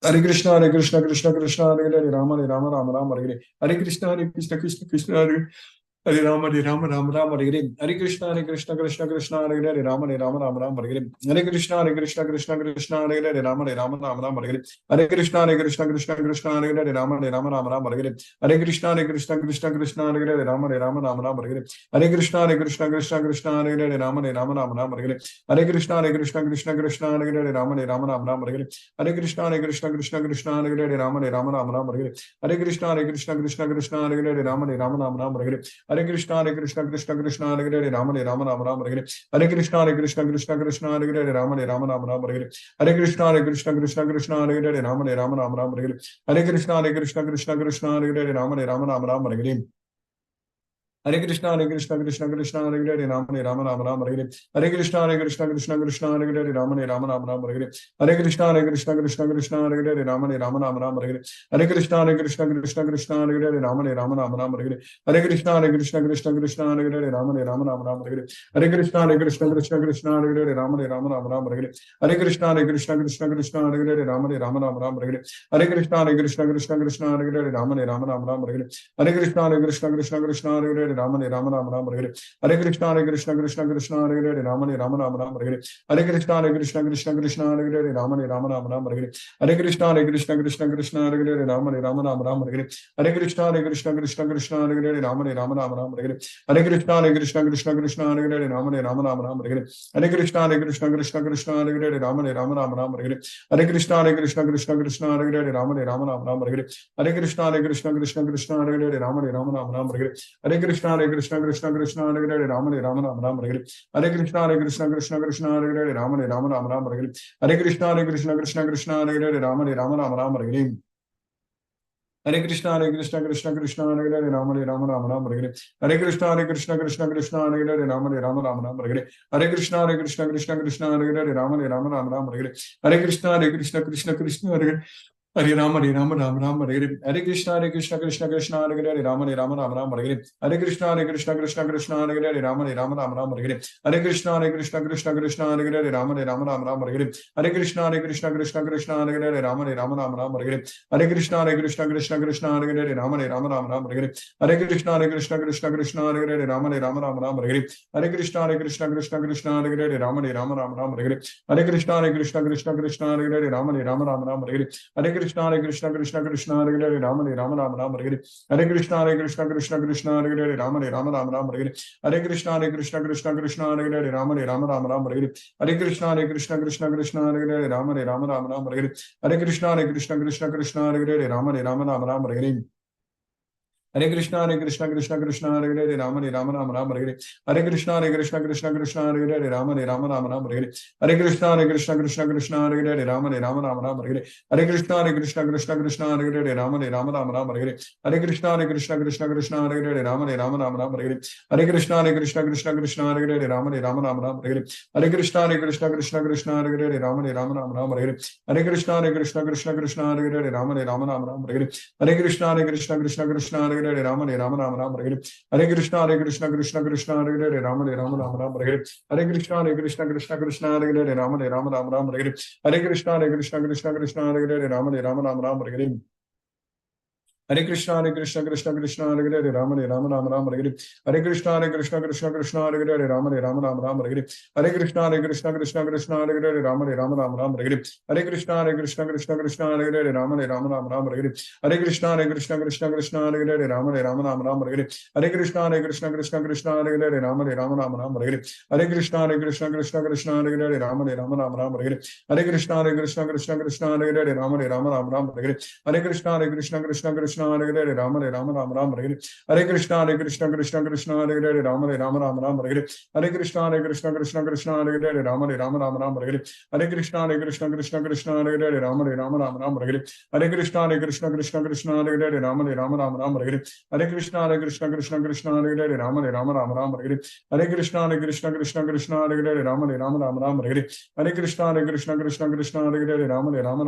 Hare Krishna Krishna Hare Hare Rama Rama Hare Hare Hare Krishna Krishna Hare Hare Rama Rama Hare Hare Hare Krishna Krishna Hare Hare Rama Rama Hare Hare Hare Krishna Krishna Krishna Hare Hare Rama Rama Hare Hare Hare Krishna Krishna Hare Hare Rama Rama Hare Hare Hare Krishna Krishna Hare Hare Rama Rama Hare Hare Hare Krishna Krishna Hare Hare Rama Rama Hare Hare Hare Krishna Krishna Hare Hare Rama Rama Hare Hare Hare Krishna Krishna Hare Hare Rama Rama Hare Hare Hare Krishna Krishna Hare Hare Rama Rama Hare Hare Hare Krishna Krishna Hare Hare Rama Rama Hare Hare Hare Krishna, Hare Krishna, Krishna Krishna, Hare Hare, Rama Rama, Rama Rama, Hare Hare. Hare Krishna, Hare Krishna, Krishna Krishna, Hare Hare, Rama Rama, Rama Rama, Hare Hare. Hare Krishna, Hare Krishna, Krishna Krishna, Hare Hare, Rama Rama, Rama Rama, Hare Hare. Hare Krishna, Hare Krishna, Krishna Krishna, Hare Hare, Rama Rama, Rama Rama, Hare Hare. Hare Krishna, Hare Krishna, Krishna Krishna, Hare Hare, Rama Rama, Rama Rama, Hare Hare. Hare Krishna, Hare Krishna, Krishna Krishna, Hare Hare, Rama Rama, Rama Rama, Hare Hare. Hare Krishna, Hare Krishna, Krishna Krishna, Hare Hare, Rama Rama, Rama Rama, Hare Hare. Hare Krishna, Hare Krishna, Krishna Krishna, Hare Hare, Rama Rama, Rama Rama, Hare Hare. Hare Krishna, Hare Krishna, Krishna Krishna, Hare Hare, Rama Rama, Rama Rama, Hare Hare. Hare Krishna, Hare Krishna, Krishna Krishna, Hare Hare, Rama Rama, Rama Rama, Hare Hare. Hare Krishna, Hare Krishna, Krishna Krishna, Hare Hare, Rama Rama, Rama Rama, Hare Hare. Hare Krishna, Hare Krishna, Krishna Krishna, Hare Hare, Rama Rama, Rama Rama, Hare Hare. Hare Krishna, Hare Krishna, Krishna Krishna, Hare Hare, Rama Rama, Rama Rama, Hare Hare. Hare Krishna, Hare Krishna, Krishna Krishna, Hare Hare, Rama Rama, Rama Rama, Hare Hare. Hare Krishna, Hare Krishna, Krishna Krishna, Hare Hare, Rama Rama, Rama Rama, Hare Hare. Hare Krishna, Hare Krishna, Krishna Krishna, Hare Hare, Rama Rama, Rama Rama, Hare Hare. Hare Krishna, Hare Krishna, Krishna Krishna, Hare Hare, Rama Rama, Rama Rama, Hare Hare. Hare Krishna, Hare Krishna, Krishna Krishna, Hare Hare, Rama Rama, Rama Rama, Hare Hare. Hare Krishna, Hare Krishna, Krishna Krishna, Hare Hare, Rama Rama, Rama Rama, Hare Hare. Hare Krishna, Hare Krishna, Krishna Krishna, Hare Hare, Rama Rama, Rama Rama, Hare Hare. Hare Krishna, Hare Krishna, Krishna Krishna, Hare Hare, Rama Rama, Rama Rama, Hare Hare. Hare Krishna, Hare Krishna, Krishna Krishna, Hare Hare, Rama Rama, Rama Rama, Hare Hare. Hare Krishna, Hare Krishna, Krishna Krishna, Hare Hare, Rama Rama, Rama Rama, Hare Hare. Hare Krishna, Hare Krishna, Krishna Krishna, Hare Hare, Rama Rama, Rama Rama, Hare Hare. Hare Krishna, Hare Krishna, Krishna Krishna, Hare Hare, Rama Rama, Rama Rama, Hare Hare. Hare Krishna, Hare Krishna, Krishna Krishna, Hare Hare, Rama Rama, Rama Rama, Hare Hare. Hare Krishna, Hare Krishna, Krishna Krishna, Hare Hare, Rama Rama, Rama Rama, Hare Hare. Hare Krishna, Hare Krishna, Krishna Krishna, Hare Hare. Hare Rama, Hare Rama, Rama Rama, Hare Hare. Hare Krishna, Hare Krishna, Krishna Krishna, Hare Hare, Rama Rama, Rama Rama, Hare Hare. Hare Krishna, Hare Krishna, Krishna Krishna, Hare Hare, Rama Rama, Rama Rama, Hare Hare. Hare Krishna, Hare Krishna, Krishna Krishna, Hare Hare, Rama Rama, Rama Rama, Hare Hare. Hare Krishna, Hare Krishna, Krishna Krishna, Hare Hare, Rama Rama, Rama Rama, Hare Hare. Hare Krishna, Hare Krishna, Krishna Krishna, Hare Hare, Rama Rama, Rama Rama, Hare Hare. Hare Krishna, Hare Krishna, Krishna Krishna, Hare Hare, Rama Rama, Rama Rama, Hare Hare. Hare Krishna, Hare Krishna, Krishna Krishna, Hare Hare, Rama Rama, Rama Rama, Hare Hare. Hare Krishna, Hare Krishna, Krishna Krishna, Hare Hare, Rama Rama, Rama Rama, Hare Hare. Hare Krishna, Hare Krishna, Krishna Krishna, Hare Hare, Rama Rama, Rama Rama, Hare Hare. Hare Krishna, Hare Krishna, Krishna Krishna, Hare Hare, Rama Rama, Rama Rama, Hare Hare. Hare Krishna, Hare Krishna, Krishna Krishna, Hare Hare, Rama Rama, Rama Rama, Hare Hare. Hare Krishna, Hare Krishna, Krishna Krishna, Hare Hare, Rama Rama, Rama Rama, Hare Hare. Hare Krishna, Hare Krishna, Krishna Krishna, Hare Hare, Rama Rama, Rama Rama, Hare Hare. Hare Krishna, Hare Krishna, Krishna Krishna, Hare Hare, Rama Rama, Rama Rama, Hare Hare. Hare Krishna, Hare Krishna, Krishna Krishna, Hare Hare, Rama Rama, Rama Rama, Hare Hare. Hare Krishna, Hare Krishna, Krishna Krishna, Hare Hare, Rama Rama, Rama Rama, Hare Hare. Hare Krishna, Hare Krishna, Krishna Krishna, Hare Hare, Rama Rama, Rama Rama, Hare Hare. Hare Krishna, Hare Krishna, Krishna Krishna, Hare Hare, Rama Rama, Rama Rama, Hare Hare. Hare Krishna, Hare Krishna, Krishna Krishna, Hare Hare, Rama Rama, Rama Rama, Hare Hare. Hare Krishna, Hare Krishna, Krishna Krishna, Hare Hare, Rama Rama, Rama Rama, Hare Hare. Hare Krishna, Hare Krishna, Krishna Krishna, Hare Hare, Rama Rama, Rama Rama, Hare Hare. Hare Krishna, Hare Krishna, Krishna Krishna, Hare Hare, Rama Rama, Rama Rama, Hare Hare. Hare Krishna, Hare Krishna, Krishna Krishna, Hare Hare, Rama Rama, Rama Rama, Hare Hare. Hare Krishna, Hare Krishna, Krishna Krishna, Hare Hare, Rama Rama, Rama Rama, Hare Hare. Hare Krishna, Hare Krishna, Krishna Krishna, Hare Hare, Rama Rama, Rama Rama, Hare Hare. Hare Krishna, Hare Krishna, Krishna Krishna, Hare Hare, Rama Rama, Rama Rama, Hare Hare. Hare Krishna, Hare Krishna, Krishna Krishna, Hare Hare, Rama Rama, Rama Rama, Hare Hare. Hare Krishna, Hare Krishna, Krishna Krishna, Hare Hare, Rama Rama, Rama Rama, Hare Hare. Hare Krishna, Hare Krishna, Krishna Krishna, Hare Hare, Rama Rama, Rama Rama, Hare Hare. Hare Krishna, Hare Krishna, Krishna Krishna, Hare Hare, Rama Rama, Rama Rama, Hare Hare. Hare Krishna, Hare Krishna, Krishna Krishna, Hare Hare, Rama Rama, Rama Rama, Hare Hare. Hare Krishna, Hare Krishna, Krishna Krishna, Hare Hare, Rama Rama, Rama Rama, Hare Hare. Hare Krishna, Hare Krishna, Krishna Krishna, Hare Hare, Rama Rama, Rama Rama, Hare Hare. Hare Krishna, Hare Krishna, Krishna Krishna, Hare Hare, Rama Rama, Rama Rama, Hare Hare. Hare Krishna, Hare Krishna, Krishna Krishna, Hare Hare, Rama Rama, Rama Rama, Hare Hare. Hare Krishna, Hare Krishna, Krishna Krishna, Hare Hare, Rama Rama, Rama Rama, Hare Hare. Hare Krishna, Hare Krishna, Krishna Krishna, Hare Hare, Rama Rama, Rama Rama, Hare Hare. Hare Krishna, Hare Krishna, Krishna Krishna, Hare Hare, Rama Rama, Rama Rama, Hare Hare. Hare Krishna, Hare Krishna, Krishna Krishna, Hare Hare, Rama Rama, Rama Rama,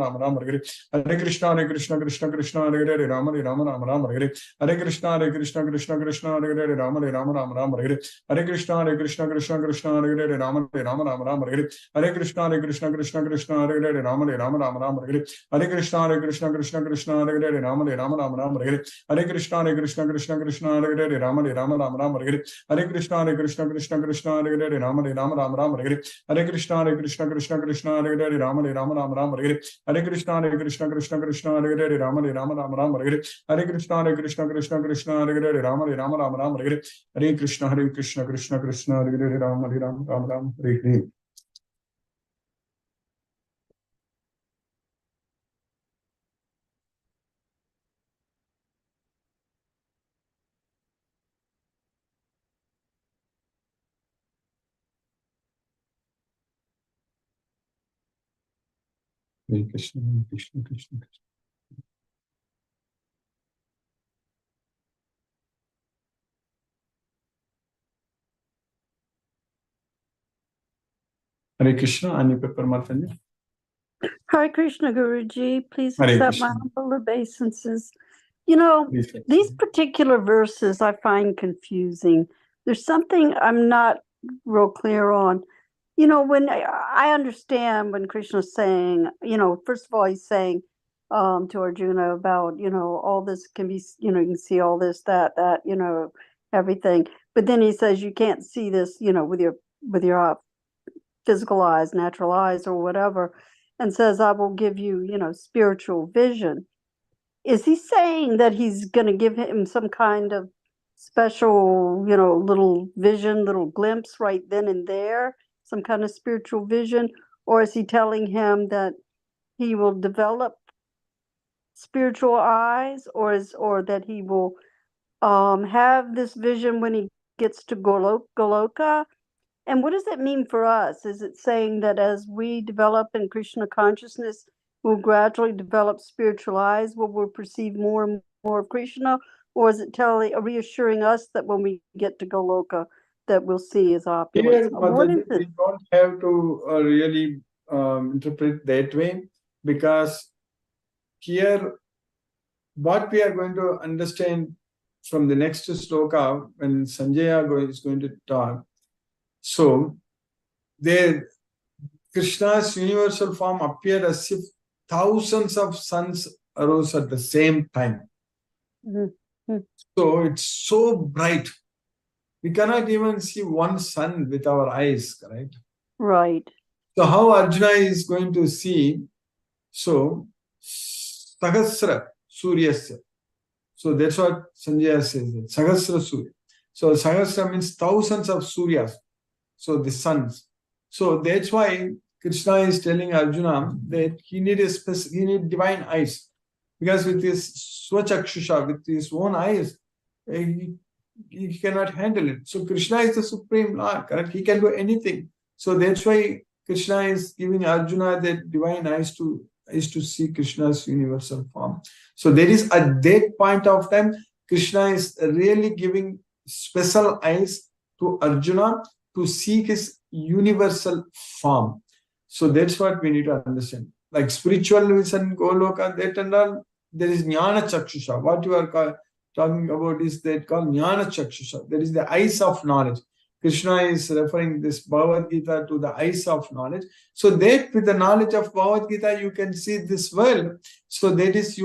Hare Hare. Hare Krishna, Hare Krishna, Krishna Krishna, Hare Hare, Rama Rama, Rama Rama, Hare Hare. Hare Krishna, Hare Krishna, Krishna Krishna, Hare Hare, Rama Rama, Rama Rama, Hare Hare. Hare Krishna, Hare Krishna, Krishna Krishna, Hare Hare, Rama Rama, Rama Rama, Hare Hare. Hare Krishna, Hare Krishna, Krishna Krishna, Hare Hare, Rama Rama, Rama Rama, Hare Hare. Hare Krishna, Hare Krishna, Krishna Krishna, Hare Hare, Rama Rama, Rama Rama, Hare Hare. Hare Krishna, Hare Krishna, Krishna Krishna, Hare Hare, Rama Rama, Rama Rama, Hare Hare. Hare Krishna, Hare Krishna, Krishna Krishna, Hare Hare, Rama Rama, Rama Rama, Hare Hare. Hare Krishna, Hare Krishna, Krishna Krishna, Hare Hare, Rama Rama, Rama Rama, Hare Hare. Hare Krishna, Hare Krishna, Krishna Krishna, Hare Hare, Rama Rama, Rama Rama, Hare Hare. Hare Krishna, Hare Krishna, Krishna Krishna, Hare Hare, Rama Rama, Rama Rama, Hare Hare. Hare Krishna, Hare Krishna, Krishna Krishna, Hare Hare, Rama Rama, Rama Rama, Hare Hare. Hare Krishna, Hare Krishna, Krishna Krishna, Hare Hare, Rama Rama, Rama Rama, Hare Hare. Hare Krishna, Hare Krishna, Krishna Krishna, Hare Hare, Rama Rama, Rama Rama, Hare Hare. Hare Krishna, Hare Krishna, Krishna Krishna. Hare Krishna, Anipa Paramatanya. Hare Krishna, Guruji. Please Hare accept my Krishna. humble obeisances. You know, Please. these particular verses I find confusing. There's something I'm not real clear on. You know, when I understand when Krishna's saying, you know, first of all, he's saying to Arjuna about, you know, all this can be, you know, you can see all this, that, you know, everything. But then he says you can't see this, you know, with your physical eyes, natural eyes, or whatever, and says, I will give you, you know, spiritual vision. Is he saying that he's going to give him some kind of special, you know, little vision, little glimpse right then and there, some kind of spiritual vision? Or is he telling him that he will develop spiritual eyes, or that he will have this vision when he gets to Goloka? And what does that mean for us? Is it saying that as we develop in Krishna consciousness, we'll gradually develop spiritual eyes where we'll perceive more and more of Krishna? Or is it reassuring us that when we get to Goloka, that we'll see his opulence? Here, Mataji, we don't have to really interpret that way, because here, what we are going to understand from the next sloka, when Sanjaya is going to talk, so there, Krishna's universal form appeared as if thousands of suns arose at the same time. Mm-hmm. So it's so bright. We cannot even see one sun with our eyes, correct? Right. So how Arjuna is going to see? So Sahasra Suryasya. So that's what Sanjaya says. Sahasra Surya. So Sahasra means thousands of Suryas. So the suns. So that's why Krishna is telling Arjuna that he needs divine eyes, because with his swachakshisha, with his own eyes, he cannot handle it. So Krishna is the supreme Lord, correct? He can do anything. So that's why Krishna is giving Arjuna that divine eyes to see Krishna's universal form. So there is, at that point of time, Krishna is really giving special eyes to Arjuna to see his universal form. So that's what we need to understand. Like spiritual vision, Goloka, that and all, there is Jnana Chakshusha. What you are talking about is that called Jnana Chakshusha. There is the eyes of knowledge. Krishna is referring this Bhagavad Gita to the eyes of knowledge. So that with the knowledge of Bhagavad Gita, you can see this world. So that is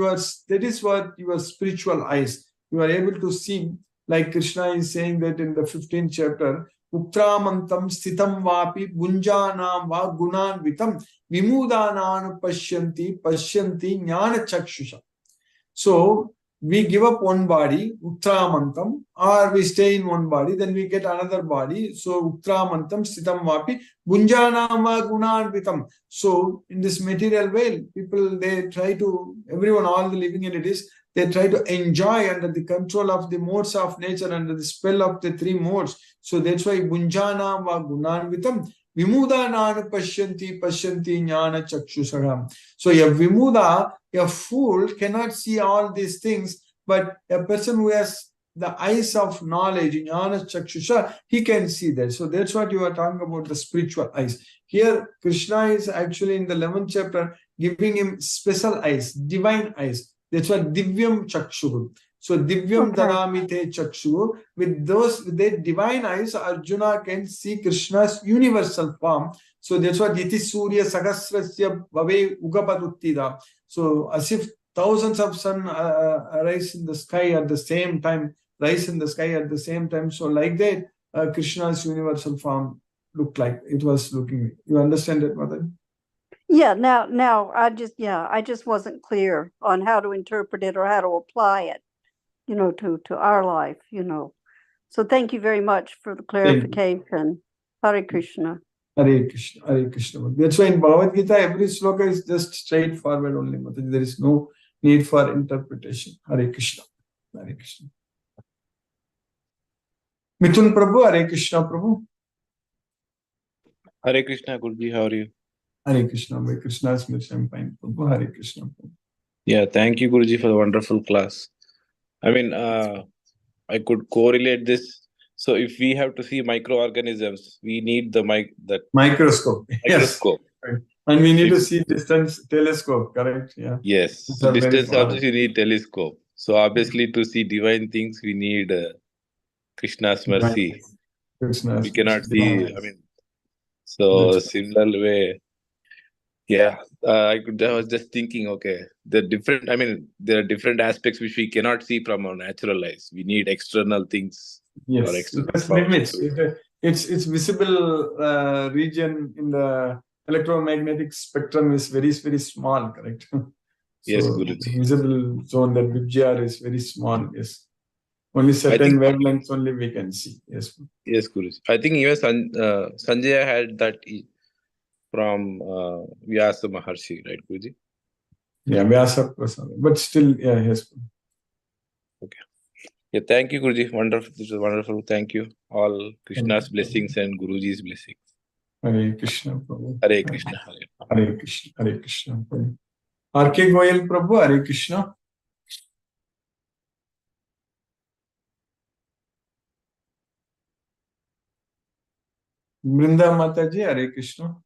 what your spiritual eyes. You are able to see, like Krishna is saying that in the 15th chapter, Utramantam sthitam vapi bunjanam va gunanvitam vimudananu pashyanti jnana chakshusha. So we give up one body, Utramantam, or we stay in one body, then we get another body. So Utramantam sthitam vapi bunjanam va gunanvitam. So in this material world, people, they try to, everyone, all the living entities, they try to enjoy under the control of the modes of nature, under the spell of the three modes. So that's why Bunjana va Gunanvitam Vimudananu Pashyanti Jnana Chakshusagam. So a Vimuda, a fool, cannot see all these things, but a person who has the eyes of knowledge, Jnana Chakshusha, he can see that. So that's what you are talking about, the spiritual eyes. Here, Krishna is actually in the 11th chapter giving him special eyes, divine eyes. That's what Divyam Chakshu. So Divyam Daramite Chakshu. With their divine eyes, Arjuna can see Krishna's universal form. So that's what Yati Surya Sahasrasya Bhave Ugapaduttida. So as if thousands of sun rise in the sky at the same time, So like that, Krishna's universal form looked like it was looking. You understand that, Mother? Yeah, now I just wasn't clear on how to interpret it or how to apply it, you know, to our life, you know. So thank you very much for the clarification. Hare Krishna. Hare Krishna, Hare Krishna. That's why in Bhagavad Gita, every sloka is just straightforward only. There is no need for interpretation. Hare Krishna, Hare Krishna. Mithun Prabhu, Hare Krishna Prabhu. Hare Krishna, Guruji, how are you? Hare Krishna. By Krishna's mercy, I'm fine. Prabhu. Hare Krishna. Prabhu. Yeah, thank you, Guruji, for the wonderful class. I mean, I could correlate this. So, if we have to see microorganisms, we need the Microscope. Yes. microscope. Right. And we need to If- see distance telescope, correct? Yeah. Yes. These So, are very distance far. also you need telescope. So, obviously, to see divine things, we need Krishna's mercy. Krishna's We cannot mercy. see. Divine. I mean, so That's similar way. Yeah, I was just thinking. Okay, the different. I mean, there are different aspects which we cannot see from our natural eyes. We need external things or Yes, it external has powers. limits. Its visible region in the electromagnetic spectrum is very, very small, correct? Yes, So Guruji. visible zone, that BGR is very small. Yes, only certain wavelengths only we can see. Yes, Yes, Guruji. I think even Sanjaya had that from Vyasa Maharshi, right, Guruji? yeah, Vyasa Prasad. But still, yeah, yes. Okay. Yeah, thank you, Guruji. Wonderful. This was wonderful. Thank you. All Krishna's blessings and Guruji's blessings. Hare Krishna, Prabhu. Hare Krishna. Hare Krishna. Hare Krishna, Prabhu. R.K. Goyal, Prabhu. Hare Krishna. Brinda Mataji, Hare Krishna.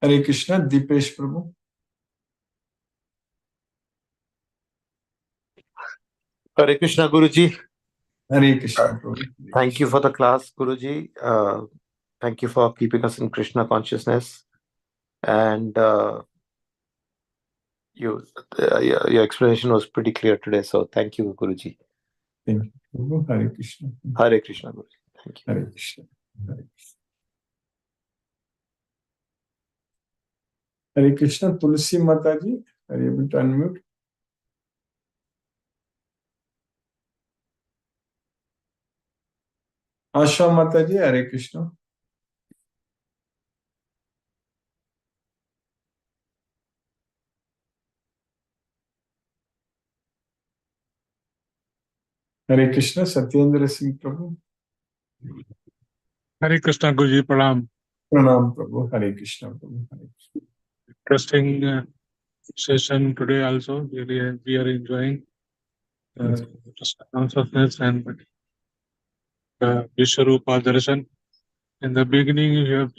Hare Krishna, Deepesh Prabhu. Hare Krishna, Guruji. Hare Krishna, Prabhu. Thank you for the class, Guruji. Thank you for keeping us in Krishna consciousness. And your explanation was pretty clear today. So thank you, Guruji. Thank you, Prabhu. Hare Krishna. Hare Krishna, Guruji. Thank you. Hare Krishna. Hare Krishna. Hare Krishna, Tulsi Mataji. Are you able to unmute? Asha Mataji, Hare Krishna. Hare Krishna, Satyendra Singh Prabhu. Hare Krishna, Guruji, Pranam. Pranam Prabhu. Hare Krishna, Prabhu. Hare Krishna. Interesting session today also. Really, we are enjoying consciousness and Vishwarupa Darshan. In the beginning, you have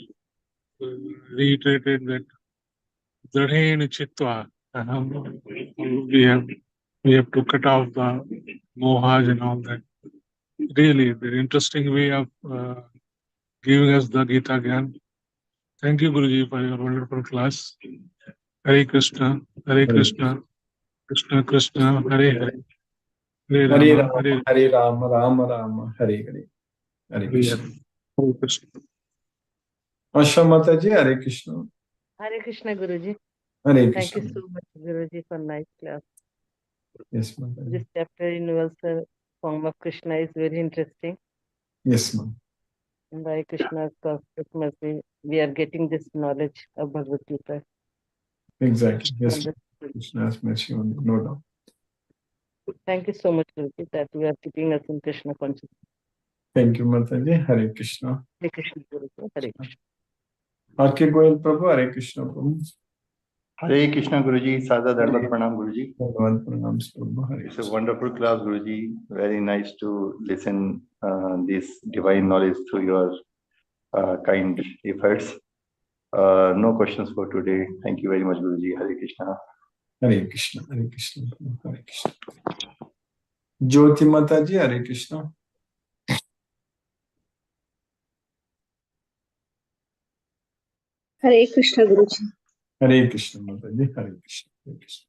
reiterated that Dradhen Chitva. We have to cut off the mohas and all that. Really, the interesting way of giving us the Gita Gyan. Thank you, Guruji, for your wonderful class. Hare Krishna, Hare Krishna, Krishna Krishna, Hare Hare, Hare Hare Rama, Rama, Hare Rama, Rama Rama, Hare Hare. Hare Krishna. Hare Krishna. Asha Mataji, Hare Krishna. Hare Krishna, Guruji. Hare Thank Krishna. you so much, Guruji, for nice class. Yes, Mataji. This chapter, Universal Form of Krishna, is very interesting. Yes, ma'am. And by Krishna's cosmic mercy, we are getting this knowledge of Bhagavad Gita. Exactly. Yes, Wonderful. Krishna's mercy only, no doubt. Thank you so much, Guruji, that you are keeping us in Krishna consciousness. Thank you, Mataji. Hare Krishna. Hare Krishna, Guruji. Hare Krishna. R.K. Goyal Prabhu, Hare Krishna Prabhu. Hare Krishna, Guruji. Sada Darbat Pranam, Guruji. Bhagavad Pranams Prabhu. Hare It's a Krishna. wonderful class, Guruji. Very nice to listen this divine knowledge through your kind efforts. No questions for today. Thank you very much, Guruji. Hare Krishna. Hare Krishna. Hare Krishna Prabhu. Hare Krishna. Jyoti Mataji, Hare Krishna. Hare Krishna, Guruji. Hare Krishna Mataji. Hare Krishna. Hare Krishna.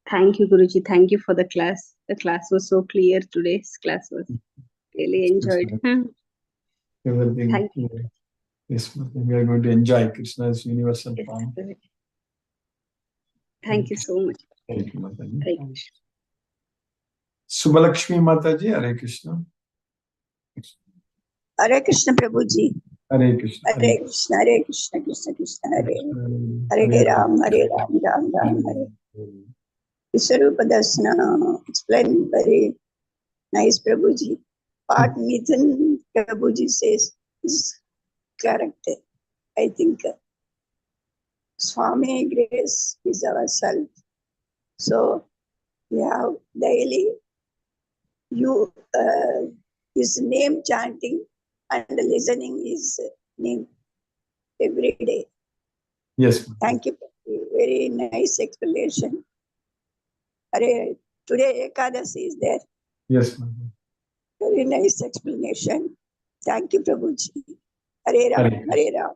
Thank you, Guruji. Thank you for the class. The class was so clear. Today's class was really enjoyed. Everything. Thank you. Yes, Mataji. We are going to enjoy Krishna's universal Yes, form. Guruji. Thank you so much. Thank you, Mataji. Hare Krishna. Subhalakshmi Mataji, Hare Krishna. Hare Krishna, Prabhuji. Hare Krishna. Hare Krishna, Hare Krishna, Krishna Krishna, Hare Hare Ram, Hare Ram, Ram Ram, Hare. Vishwarupa Darsana explained very nice, Prabhuji. what Mithun Prabhuji says is correct. I think Swami grace is ourself. So we have daily his name chanting and listening his name every day. Yes. Thank you. Very nice explanation. Today Ekadasi is there. Yes. Very nice explanation. Thank you, Prabhuji. Hare Ram, Hare Ram,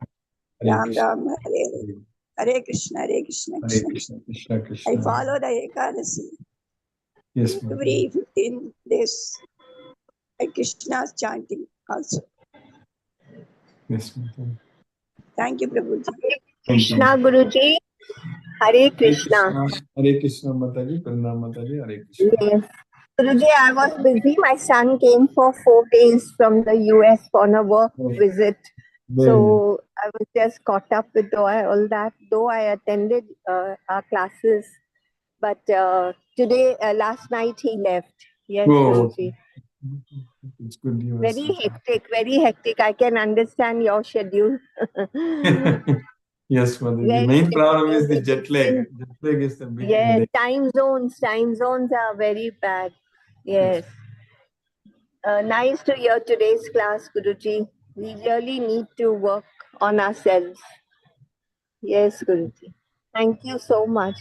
Ram Ram, Hare Hare. Hare Krishna, Hare Krishna, Hare Krishna. Krishna, Krishna Krishna. I follow the Ekadasi. Yes. Every 15 days, Krishna's chanting also. Yes. Thank you, Prabhuji. Krishna Guruji, Hare Krishna. Hare Krishna, Mataji, Pranam Mataji, Hare Krishna. Yes. Guruji, I was busy. My son came for 4 days from the US on a work visit. So I was just caught up with all that, though I attended our classes. But today, last night he left. Yes, Guruji. It's good news. Very hectic. I can understand your schedule. Yes, Mataji. The main problem is the jet lag. Jet lag is the big Yes, time zones are very bad. Yes. Nice to hear today's class, Guruji. We really need to work on ourselves. Yes, Guruji. Thank you so much.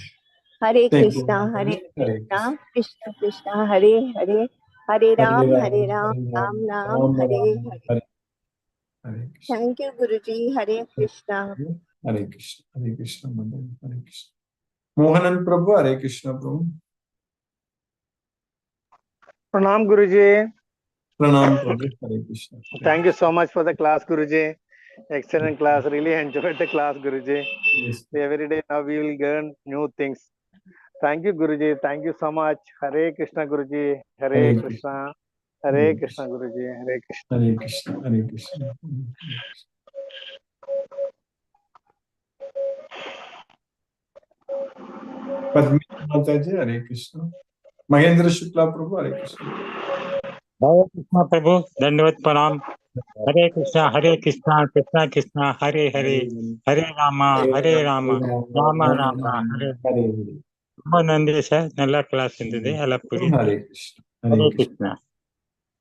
Hare Krishna, Hare Krishna, Krishna Krishna, Hare Hare, Hare Ram, Ram Ram, Hare Hare. Thank you, Guruji. Hare Krishna. Hare Krishna, Hare Krishna, Mataji, Hare Krishna. Mohanan Prabhu, Hare Krishna, Prabhu. Pranam Guruji. Pranam Prabhu, Hare Krishna. Thank you so much for the class, Guruji. Excellent class. Really enjoyed the class, Guruji. Yes. Every day now we will learn new things. Thank you, Guruji. Thank you so much. Hare Krishna, Guruji. Hare Krishna. Hare Krishna, Guruji. Hare Krishna. Hare Krishna, Hare Krishna. Padmini Mataji, Hare Krishna. Mahendra Shukla Prabhu, Hare Krishna. Hare Krishna Prabhu, Dandavad Pranam. Hare Krishna, Krishna Krishna, Hare Hare, Hare Rama, Rama Rama, Hare Hare. ரொம்ப நன்றி sir, நல்ல class இருந்தது, நல்லா புரியுது. Hare Krishna, Hare Krishna.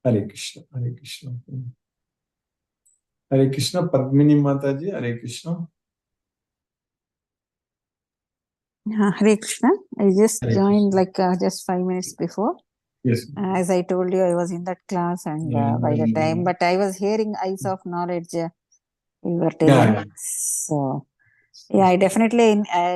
Hare Krishna, Hare Krishna. Hare Krishna, Padmini Mataji, Hare Krishna. Hare Krishna. I just joined like just 5 minutes before. Yes. As I told you, I was in that class, and by the time, but I was hearing Eyes of Knowledge you were telling. Yeah. So, yeah, I definitely I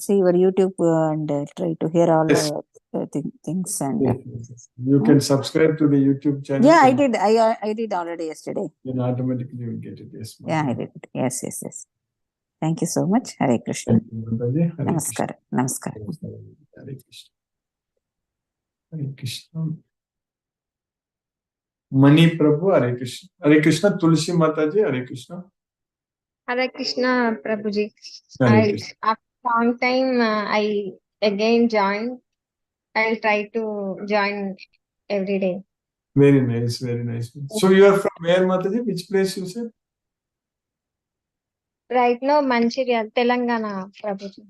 see your YouTube and try to hear all the things. And Yes. You can subscribe to the YouTube channel. yeah, I did. I did already yesterday. Then automatically you will get it. Yes. Yeah, I did. Yes. Thank you so much. Hare Krishna. Namaskar. Namaskar. Hare Krishna. Hare Krishna. Mani Prabhu, Hare Krishna. Hare Krishna, Tulsi Mataji, Hare Krishna. Hare Krishna, Prabhuji. Hare Krishna. After a long time, I again joined. I'll try to join every day. Very nice, very nice. So you are from where, Mataji? Which place you said? Right now, Mancherial, Telangana, Prabhuji.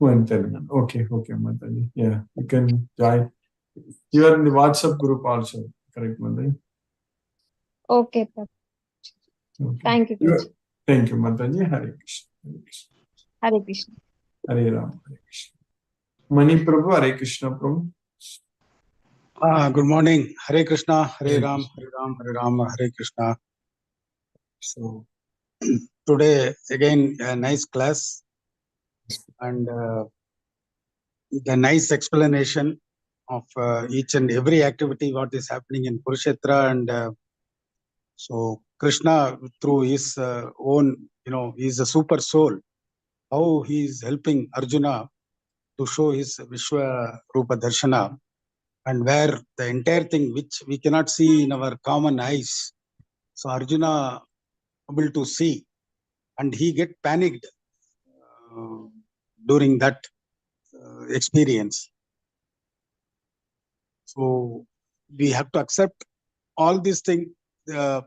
Oh, in Telangana. Okay, Mataji. Yeah, you can join. You are in the WhatsApp group also, correct, Mataji? Okay, Prabhuji. Okay. Thank you, Prabhuji. Thank you, Mataji. Hare Krishna. Hare Krishna. Hare Ram, Hare Krishna. Mani Prabhu, Hare Krishna, Prabhu. Good morning. Hare Krishna, Hare Ram, Hare Ram, Hare Krishna. So today again a nice class and the nice explanation of each and every activity what is happening in Kurukshetra, and so Krishna through his own, he is a super soul. How he is helping Arjuna to show his Vishwa Rupa Darshana, and where the entire thing which we cannot see in our common eyes, so Arjuna able to see, and he get panicked during that experience. So we have to accept all these things, the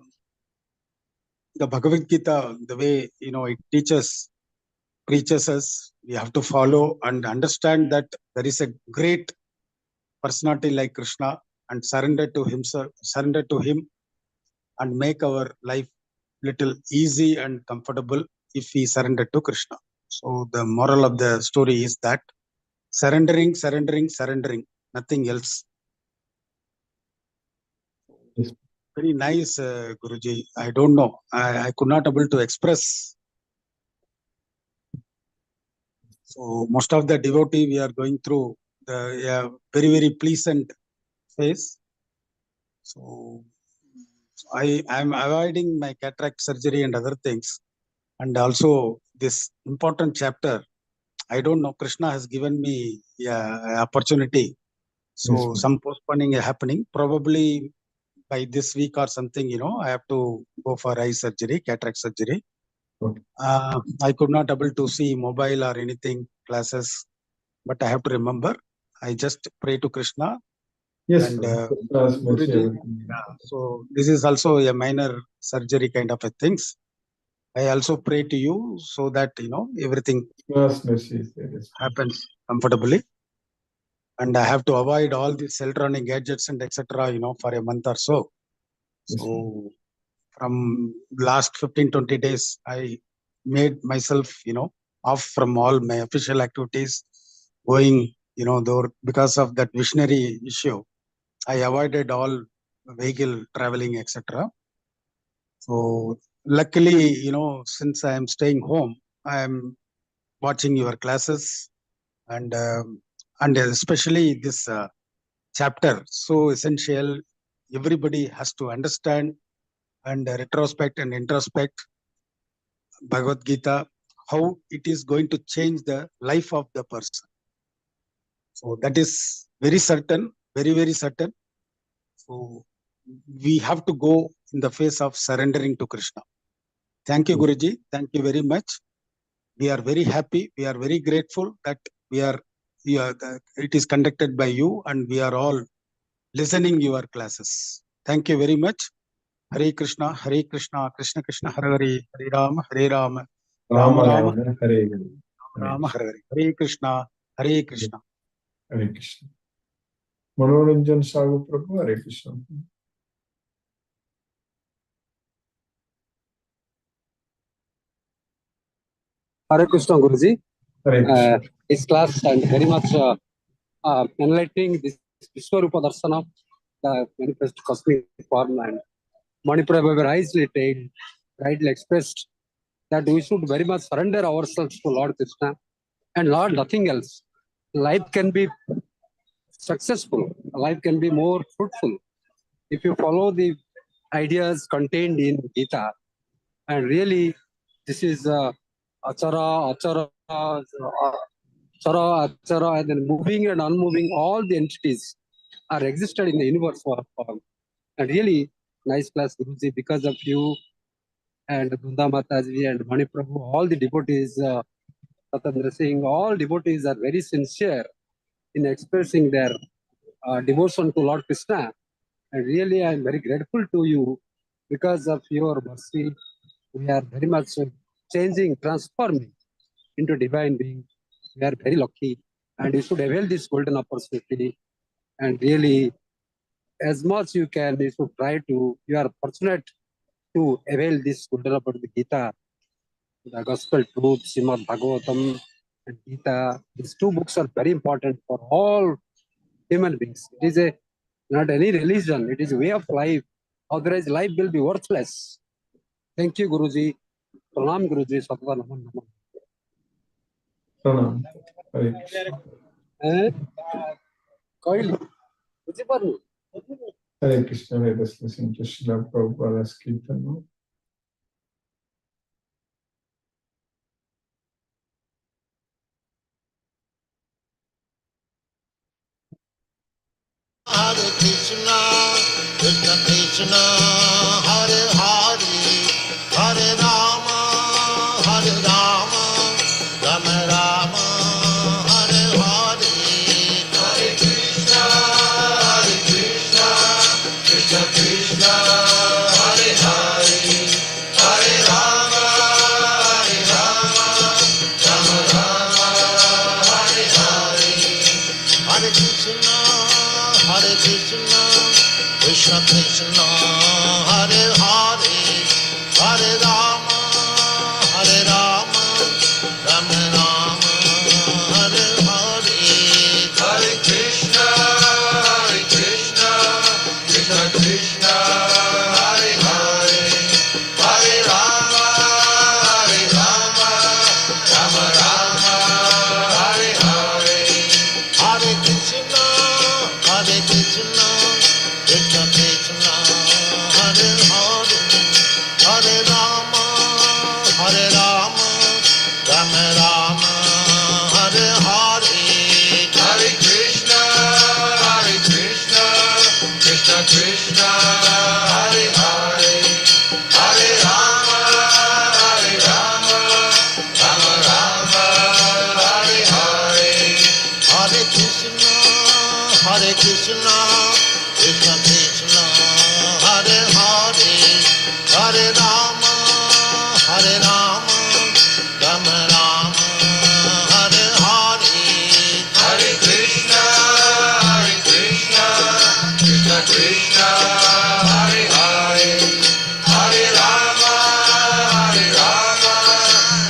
Bhagavad Gita, the way, it preaches us, we have to follow and understand that there is a great personality like Krishna, and surrender to him and make our life little easy and comfortable if we surrender to Krishna. So the moral of the story is that surrendering, nothing else. Very nice, Guruji. I don't know. I could not able to express. So most of the devotee, we are going through the very, very pleasant phase. So I am avoiding my cataract surgery and other things. And also this important chapter, I don't know, Krishna has given me opportunity. So some postponing happening. Probably by this week or something, I have to go for eye surgery, cataract surgery. Okay. I could not able to see mobile or anything, classes, but I have to remember. I just pray to Krishna. Yes, And Guruji, so this is also a minor surgery kind of a things. I also pray to you so that everything happens comfortably. And I have to avoid all these electronic gadgets and etc. For a month or so. So from last 15-20 days, I made myself off from all my official activities, going because of that visionary issue. I avoided all vehicle traveling, etc. So luckily, since I am staying home, I am watching your classes, and especially this chapter, so essential. Everybody has to understand and retrospect and introspect Bhagavad Gita, how it is going to change the life of the person. So that is very certain, very, very certain. So we have to go in the face of surrendering to Krishna. Thank you, Guruji. Thank you very much. We are very happy. We are very grateful that it is conducted by you, and we are all listening your classes. Thank you very much. Hare Krishna, Krishna Krishna, Hare Hare, Hare Rama, Rama Rama, Hare Rama, Hare Krishna, Hare Krishna. Hare Krishna. Manoranjan Sagu Prabhu, Hare Krishna. Hare Krishna, Guruji. Hare Krishna. This class and very much enlightening this Vishwarupa Darsana, the manifest cosmic form, and Manipura rightly expressed that we should very much surrender ourselves to Lord Krishna and Lord nothing else. Life can be successful, life can be more fruitful if you follow the ideas contained in Gita. And really, this is achara, and then moving and unmoving, all the entities are existed in the universe for form. And really, nice class, Guruji, because of you and Gunda Mataji and Mani Prabhu, all the devotees, Satandra Singh, all devotees are very sincere in expressing their devotion to Lord Krishna. And really, I am very grateful to you because of your mercy. We are very much changing, transforming into divine being. We are very lucky, and you should avail this golden opportunity. And really, as much you can, you should try to. You are fortunate to avail this golden opportunity. Gita, the Gospel Truth, Srimad Bhagavatam, and Gita. These two books are very important for all human beings. It is not any religion. It is a way of life. Otherwise, life will be worthless. Thank you, Guruji. Pranam, Guruji. Satva Naman Naman. Pranam. Hare Krishna. Coil. Hare Krishna. Let us listen to Srila Prabhupada's Kirtan. Hare Krishna, Krishna Krishna, Hare Hare, Hare Rama, Rama Rama, Hare Hare. Hare Krishna, Krishna Krishna, Krishna Krishna Hare Hare Hare Rama Rama Rama Hare Hare Hare Krishna Krishna Krishna Hare Hare Hare Rama Rama Rama Hare Hare Hare Krishna Krishna Krishna Hare Hare Hare Rama Rama Rama Hare Hare Hare Krishna Krishna Krishna Hare Hare Hare Rama Rama Rama Hare Hare Hare Krishna Krishna Krishna Hare Hare Hare Rama Rama Rama Hare Hare Hare Krishna Krishna Krishna Hare Hare Hare Rama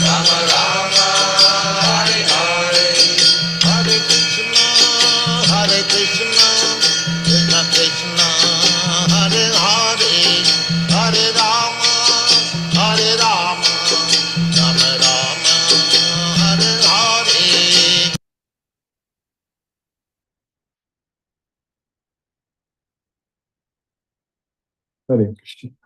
Rama Rama Hare Hare Hare Krishna Krishna Krishna Hare Hare Hare Rama Rama Rama Hare Hare Hare Krishna.